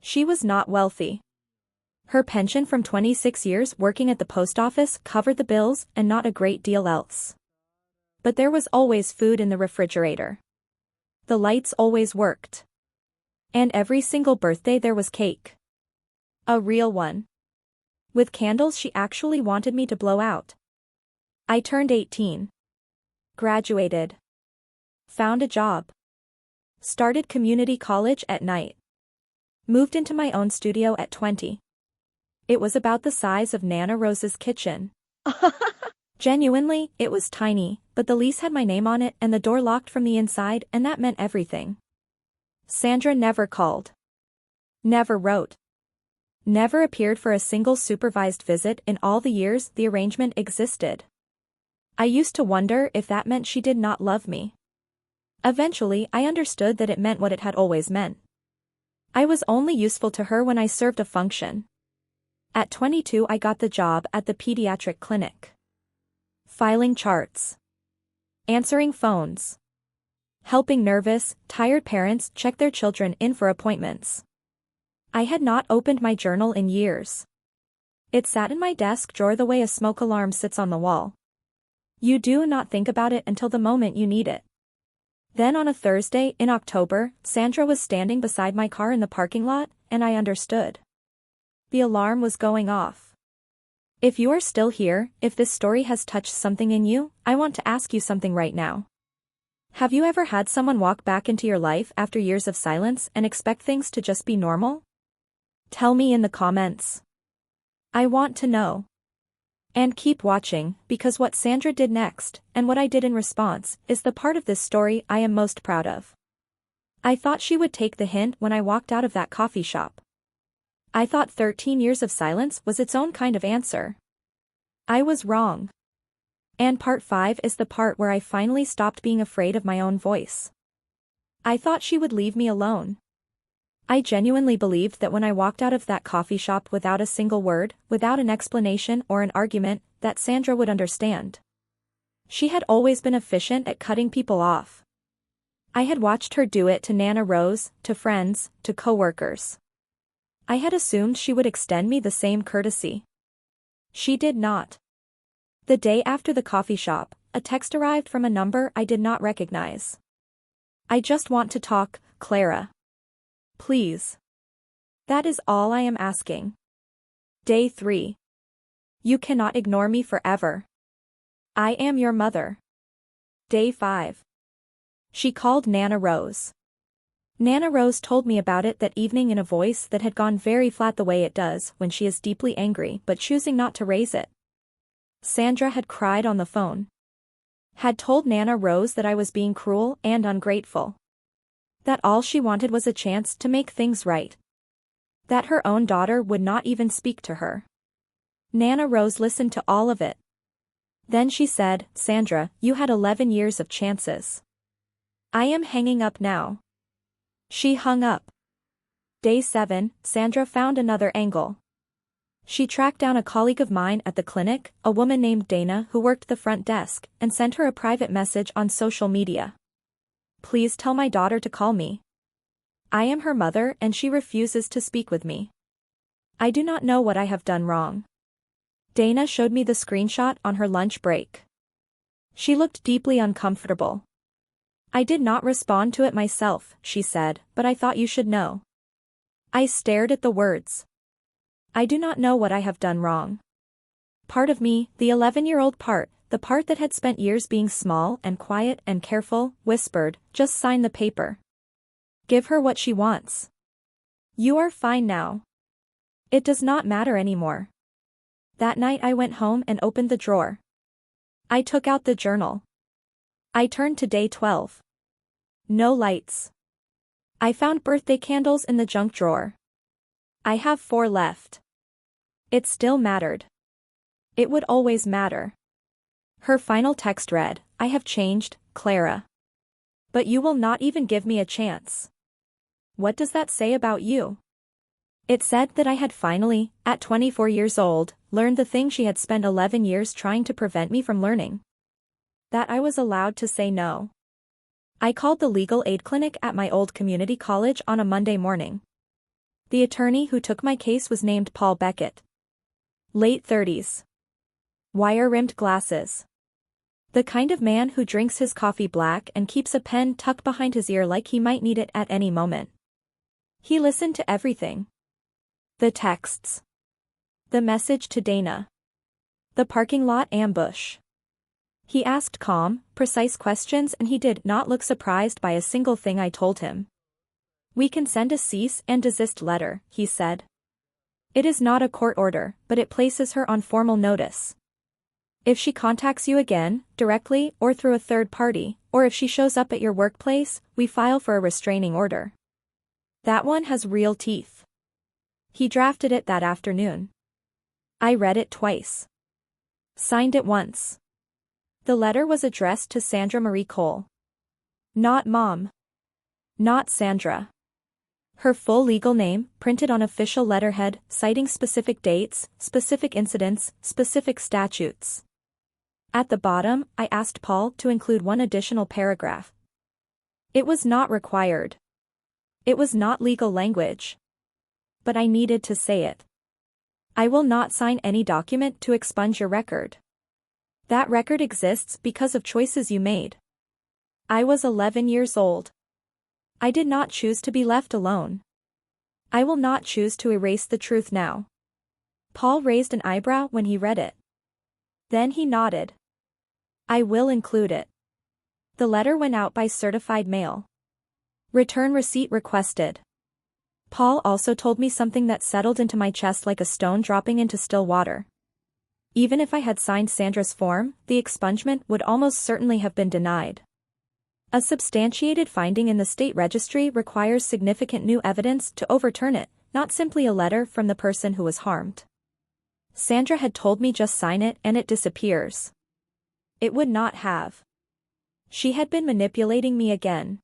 She was not wealthy. Her pension from 26 years working at the post office covered the bills and not a great deal else. But there was always food in the refrigerator. The lights always worked. And every single birthday there was cake. A real one. With candles she actually wanted me to blow out. I turned 18. Graduated. Found a job. Started community college at night. Moved into my own studio at 20. It was about the size of Nana Rose's kitchen. Genuinely, it was tiny, but the lease had my name on it and the door locked from the inside, and that meant everything. Sandra never called. Never wrote. Never appeared for a single supervised visit in all the years the arrangement existed. I used to wonder if that meant she did not love me. Eventually, I understood that it meant what it had always meant. I was only useful to her when I served a function. At 22 I got the job at the pediatric clinic. Filing charts. Answering phones. Helping nervous, tired parents check their children in for appointments. I had not opened my journal in years. It sat in my desk drawer the way a smoke alarm sits on the wall. You do not think about it until the moment you need it. Then on a Thursday in October, Sandra was standing beside my car in the parking lot, and I understood. The alarm was going off. If you are still here, if this story has touched something in you, I want to ask you something right now. Have you ever had someone walk back into your life after years of silence and expect things to just be normal? Tell me in the comments. I want to know. And keep watching, because what Sandra did next, and what I did in response, is the part of this story I am most proud of. I thought she would take the hint when I walked out of that coffee shop. I thought 13 years of silence was its own kind of answer. I was wrong. And part 5 is the part where I finally stopped being afraid of my own voice. I thought she would leave me alone. I genuinely believed that when I walked out of that coffee shop without a single word, without an explanation or an argument, that Sandra would understand. She had always been efficient at cutting people off. I had watched her do it to Nana Rose, to friends, to coworkers. I had assumed she would extend me the same courtesy. She did not. The day after the coffee shop, a text arrived from a number I did not recognize. I just want to talk, Clara. Please. That is all I am asking. Day 3. You cannot ignore me forever. I am your mother. Day 5. She called Nana Rose. Nana Rose told me about it that evening in a voice that had gone very flat the way it does when she is deeply angry but choosing not to raise it. Sandra had cried on the phone. Had told Nana Rose that I was being cruel and ungrateful. That all she wanted was a chance to make things right. That her own daughter would not even speak to her. Nana Rose listened to all of it. Then she said, "Sandra, you had 11 years of chances. I am hanging up now." She hung up. Day 7, Sandra found another angle. She tracked down a colleague of mine at the clinic, a woman named Dana who worked the front desk, and sent her a private message on social media. "Please tell my daughter to call me. I am her mother and she refuses to speak with me. I do not know what I have done wrong." Dana showed me the screenshot on her lunch break. She looked deeply uncomfortable. "I did not respond to it myself," she said, "but I thought you should know." I stared at the words. I do not know what I have done wrong. Part of me, the 11-year-old part, the part that had spent years being small and quiet and careful, whispered, "Just sign the paper. Give her what she wants. You are fine now. It does not matter anymore." That night I went home and opened the drawer. I took out the journal. I turned to day 12. No lights. I found birthday candles in the junk drawer. I have 4 left. It still mattered. It would always matter. Her final text read, "I have changed, Clara. But you will not even give me a chance. What does that say about you?" It said that I had finally, at 24 years old, learned the thing she had spent 11 years trying to prevent me from learning. That I was allowed to say no. I called the legal aid clinic at my old community college on a Monday morning. The attorney who took my case was named Paul Beckett. Late 30s. Wire-rimmed glasses. The kind of man who drinks his coffee black and keeps a pen tucked behind his ear like he might need it at any moment. He listened to everything. The texts. The message to Dana. The parking lot ambush. He asked calm, precise questions and he did not look surprised by a single thing I told him. "We can send a cease and desist letter," he said. "It is not a court order, but it places her on formal notice. If she contacts you again, directly or through a third party, or if she shows up at your workplace, we file for a restraining order." That one has real teeth. He drafted it that afternoon. I read it twice. Signed it once. The letter was addressed to Sandra Marie Cole. Not Mom. Not Sandra. Her full legal name, printed on official letterhead, citing specific dates, specific incidents, specific statutes. At the bottom, I asked Paul to include one additional paragraph. It was not required. It was not legal language. But I needed to say it. "I will not sign any document to expunge your record. That record exists because of choices you made. I was 11 years old. I did not choose to be left alone. I will not choose to erase the truth now." Paul raised an eyebrow when he read it. Then he nodded. "I will include it." The letter went out by certified mail. Return receipt requested. Paul also told me something that settled into my chest like a stone dropping into still water. Even if I had signed Sandra's form, the expungement would almost certainly have been denied. A substantiated finding in the state registry requires significant new evidence to overturn it, not simply a letter from the person who was harmed. Sandra had told me just sign it and it disappears. It would not have. She had been manipulating me again.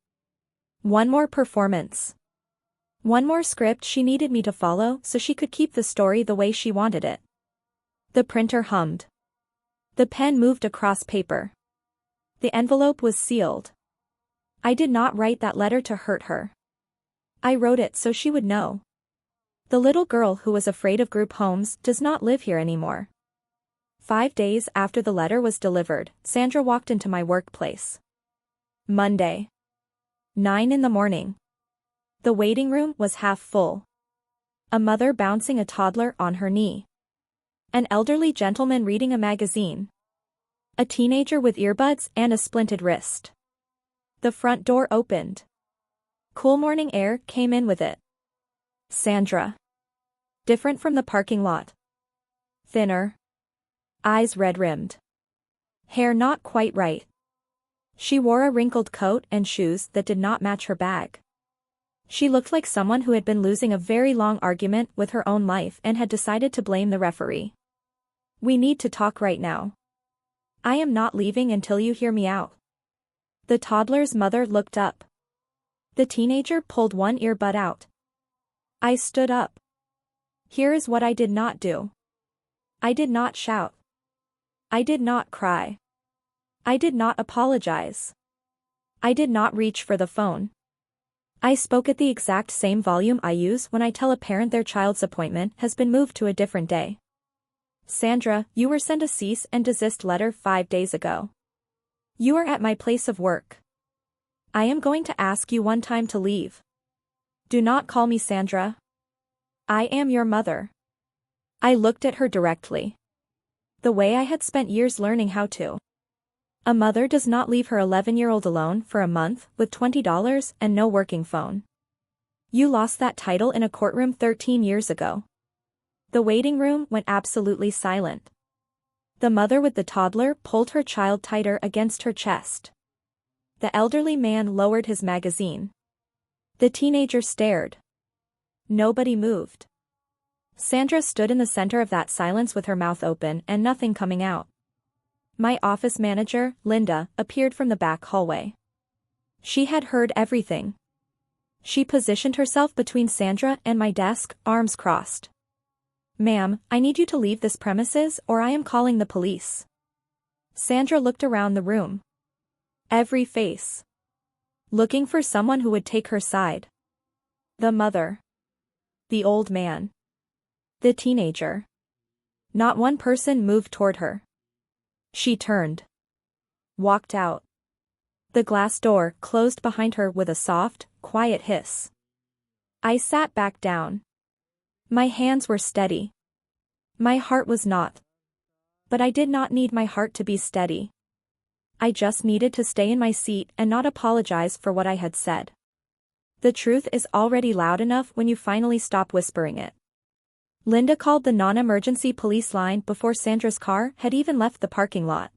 One more performance. One more script she needed me to follow so she could keep the story the way she wanted it. The printer hummed. The pen moved across paper. The envelope was sealed. I did not write that letter to hurt her. I wrote it so she would know. The little girl who was afraid of group homes does not live here anymore. 5 days after the letter was delivered, Sandra walked into my workplace. Monday. 9 in the morning. The waiting room was half full. A mother bouncing a toddler on her knee. An elderly gentleman reading a magazine. A teenager with earbuds and a splinted wrist. The front door opened. Cool morning air came in with it. Sandra. Different from the parking lot. Thinner. Eyes red-rimmed. Hair not quite right. She wore a wrinkled coat and shoes that did not match her bag. She looked like someone who had been losing a very long argument with her own life and had decided to blame the referee. We need to talk right now. I am not leaving until you hear me out. The toddler's mother looked up. The teenager pulled one earbud out. I stood up. Here is what I did not do. I did not shout. I did not cry. I did not apologize. I did not reach for the phone. I spoke at the exact same volume I use when I tell a parent their child's appointment has been moved to a different day. Sandra, you were sent a cease and desist letter 5 days ago. You are at my place of work. I am going to ask you one time to leave. Do not call me Sandra. I am your mother. I looked at her directly. The way I had spent years learning how to. A mother does not leave her 11-year-old alone for a month with $20 and no working phone. You lost that title in a courtroom 13 years ago. The waiting room went absolutely silent. The mother with the toddler pulled her child tighter against her chest. The elderly man lowered his magazine. The teenager stared. Nobody moved. Sandra stood in the center of that silence with her mouth open and nothing coming out. My office manager, Linda, appeared from the back hallway. She had heard everything. She positioned herself between Sandra and my desk, arms crossed. Ma'am, I need you to leave this premises or I am calling the police. Sandra looked around the room. Every face. Looking for someone who would take her side. The mother. The old man. The teenager. Not one person moved toward her. She turned. Walked out. The glass door closed behind her with a soft, quiet hiss. I sat back down. My hands were steady. My heart was not. But I did not need my heart to be steady. I just needed to stay in my seat and not apologize for what I had said. The truth is already loud enough when you finally stop whispering it. Linda called the non-emergency police line before Sandra's car had even left the parking lot.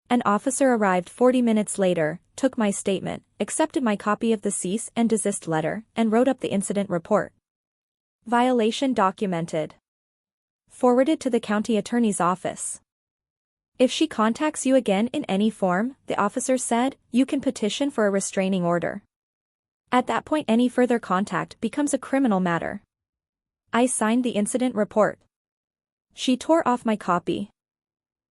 An officer arrived 40 minutes later, took my statement, accepted my copy of the cease and desist letter, and wrote up the incident report. Violation documented. Forwarded to the county attorney's office. If she contacts you again in any form, the officer said, you can petition for a restraining order. At that point any further contact becomes a criminal matter. I signed the incident report. She tore off my copy.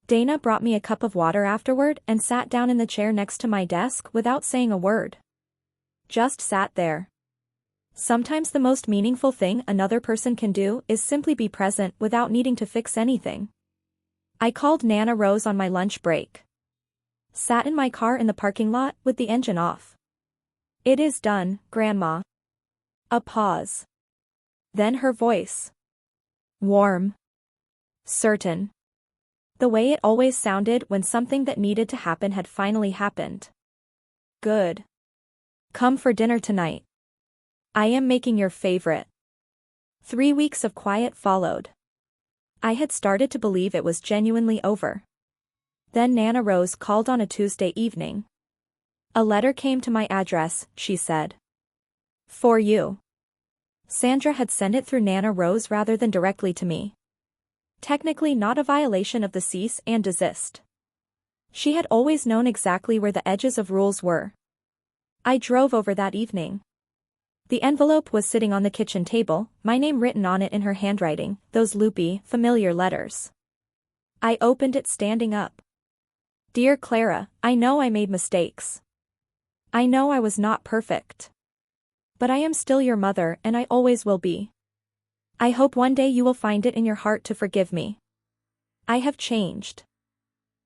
Dana brought me a cup of water afterward and sat down in the chair next to my desk without saying a word. Just sat there. Sometimes the most meaningful thing another person can do is simply be present without needing to fix anything. I called Nana Rose on my lunch break. Sat in my car in the parking lot with the engine off. It is done, Grandma. A pause. Then her voice. Warm. Certain. The way it always sounded when something that needed to happen had finally happened. Good. Come for dinner tonight. I am making your favorite. 3 weeks of quiet followed. I had started to believe it was genuinely over. Then Nana Rose called on a Tuesday evening. A letter came to my address, she said. For you. Sandra had sent it through Nana Rose rather than directly to me. Technically not a violation of the cease and desist. She had always known exactly where the edges of rules were. I drove over that evening. The envelope was sitting on the kitchen table, my name written on it in her handwriting, those loopy, familiar letters. I opened it standing up. Dear Clara, I know I made mistakes. I know I was not perfect. But I am still your mother and I always will be. I hope one day you will find it in your heart to forgive me. I have changed.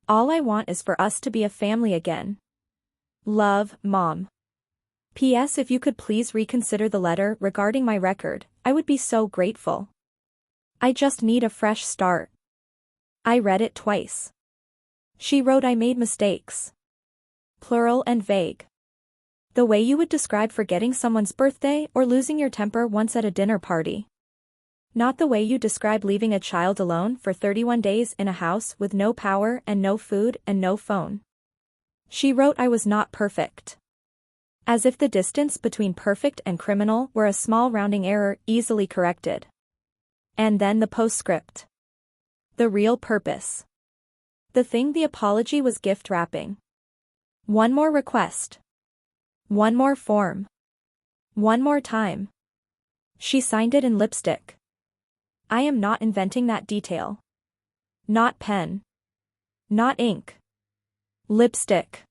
All I want is for us to be a family again. Love, Mom. P.S. If you could please reconsider the letter regarding my record, I would be so grateful. I just need a fresh start. I read it twice. She wrote I made mistakes. Plural and vague. The way you would describe forgetting someone's birthday or losing your temper once at a dinner party. Not the way you describe leaving a child alone for 31 days in a house with no power and no food and no phone. She wrote I was not perfect. As if the distance between perfect and criminal were a small rounding error easily corrected. And then the postscript. The real purpose. The thing the apology was gift wrapping. One more request. One more form. One more time. She signed it in lipstick. I am not inventing that detail. Not pen. Not ink. Lipstick.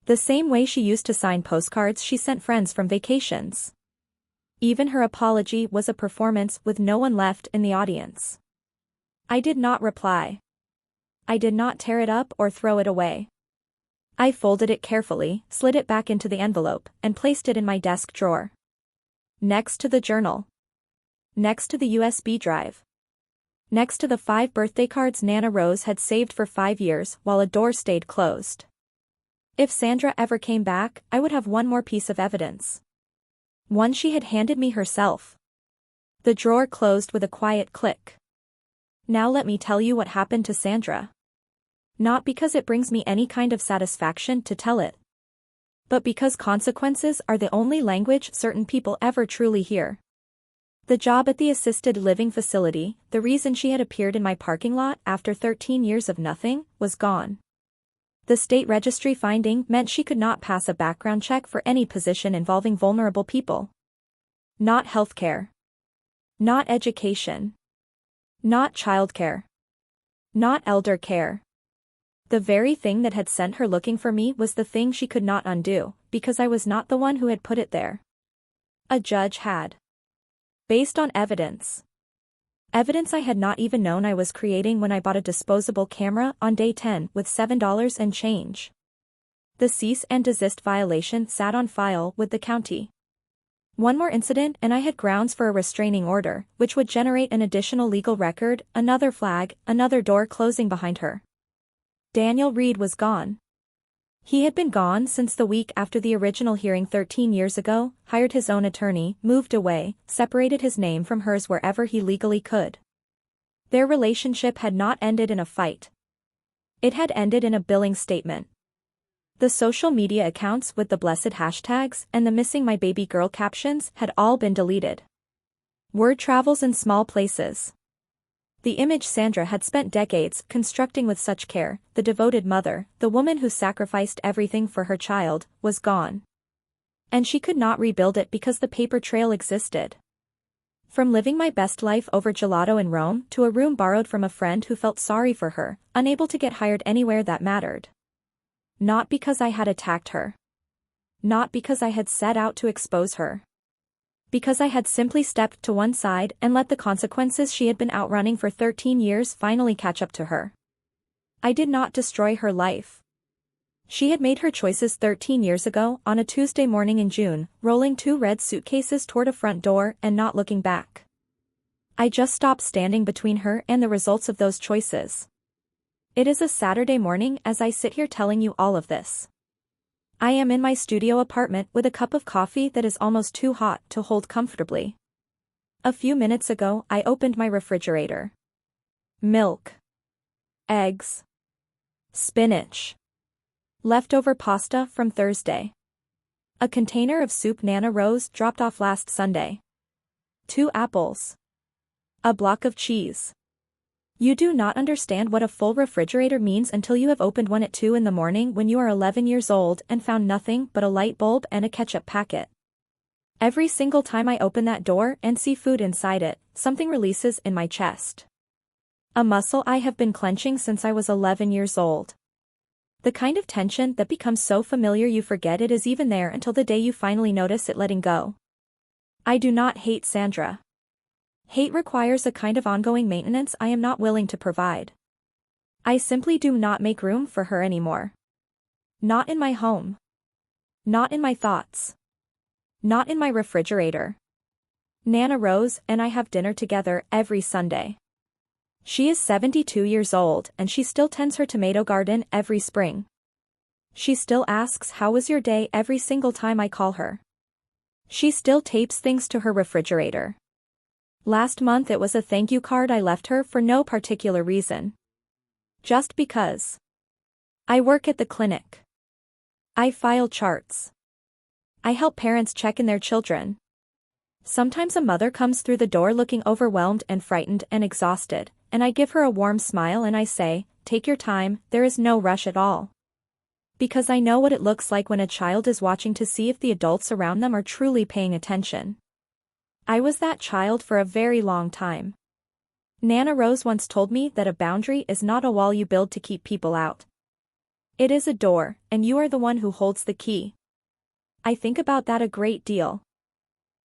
The same way she used to sign postcards she sent friends from vacations. Even her apology was a performance with no one left in the audience. I did not reply. I did not tear it up or throw it away. I folded it carefully, slid it back into the envelope, and placed it in my desk drawer. Next to the journal. Next to the USB drive. Next to the 5 birthday cards Nana Rose had saved for 5 years while a door stayed closed. If Sandra ever came back, I would have one more piece of evidence. One she had handed me herself. The drawer closed with a quiet click. Now let me tell you what happened to Sandra. Not because it brings me any kind of satisfaction to tell it. But because consequences are the only language certain people ever truly hear. The job at the assisted living facility, the reason she had appeared in my parking lot after 13 years of nothing, was gone. The state registry finding meant she could not pass a background check for any position involving vulnerable people. Not healthcare. Not education. Not childcare. Not elder care. The very thing that had sent her looking for me was the thing she could not undo, because I was not the one who had put it there. A judge had. Based on evidence. Evidence I had not even known I was creating when I bought a disposable camera on day 10 with $7 and change. The cease and desist violation sat on file with the county. One more incident and I had grounds for a restraining order, which would generate an additional legal record, another flag, another door closing behind her. Daniel Reed was gone. He had been gone since the week after the original hearing 13 years ago, hired his own attorney, moved away, separated his name from hers wherever he legally could. Their relationship had not ended in a fight. It had ended in a billing statement. The social media accounts with the blessed hashtags and the missing my baby girl captions had all been deleted. Word travels in small places. The image Sandra had spent decades constructing with such care, the devoted mother, the woman who sacrificed everything for her child, was gone. And she could not rebuild it because the paper trail existed. From living my best life over gelato in Rome to a room borrowed from a friend who felt sorry for her, unable to get hired anywhere that mattered. Not because I had attacked her. Not because I had set out to expose her. Because I had simply stepped to one side and let the consequences she had been outrunning for 13 years finally catch up to her. I did not destroy her life. She had made her choices 13 years ago on a Tuesday morning in June, rolling 2 red suitcases toward a front door and not looking back. I just stopped standing between her and the results of those choices. It is a Saturday morning as I sit here telling you all of this. I am in my studio apartment with a cup of coffee that is almost too hot to hold comfortably. A few minutes ago I opened my refrigerator. Milk. Eggs. Spinach. Leftover pasta from Thursday. A container of soup Nana Rose dropped off last Sunday. 2 apples. A block of cheese. You do not understand what a full refrigerator means until you have opened one at 2 in the morning when you are 11 years old and found nothing but a light bulb and a ketchup packet. Every single time I open that door and see food inside it, something releases in my chest. A muscle I have been clenching since I was 11 years old. The kind of tension that becomes so familiar you forget it is even there until the day you finally notice it letting go. I do not hate Sandra. Hate requires a kind of ongoing maintenance I am not willing to provide. I simply do not make room for her anymore. Not in my home. Not in my thoughts. Not in my refrigerator. Nana Rose and I have dinner together every Sunday. She is 72 years old and she still tends her tomato garden every spring. She still asks how was your day every single time I call her. She still tapes things to her refrigerator. Last month it was a thank you card I left her for no particular reason. Just because. I work at the clinic. I file charts. I help parents check in their children. Sometimes a mother comes through the door looking overwhelmed and frightened and exhausted, and I give her a warm smile and I say, "Take your time, there is no rush at all." Because I know what it looks like when a child is watching to see if the adults around them are truly paying attention. I was that child for a very long time. Nana Rose once told me that a boundary is not a wall you build to keep people out. It is a door, and you are the one who holds the key. I think about that a great deal.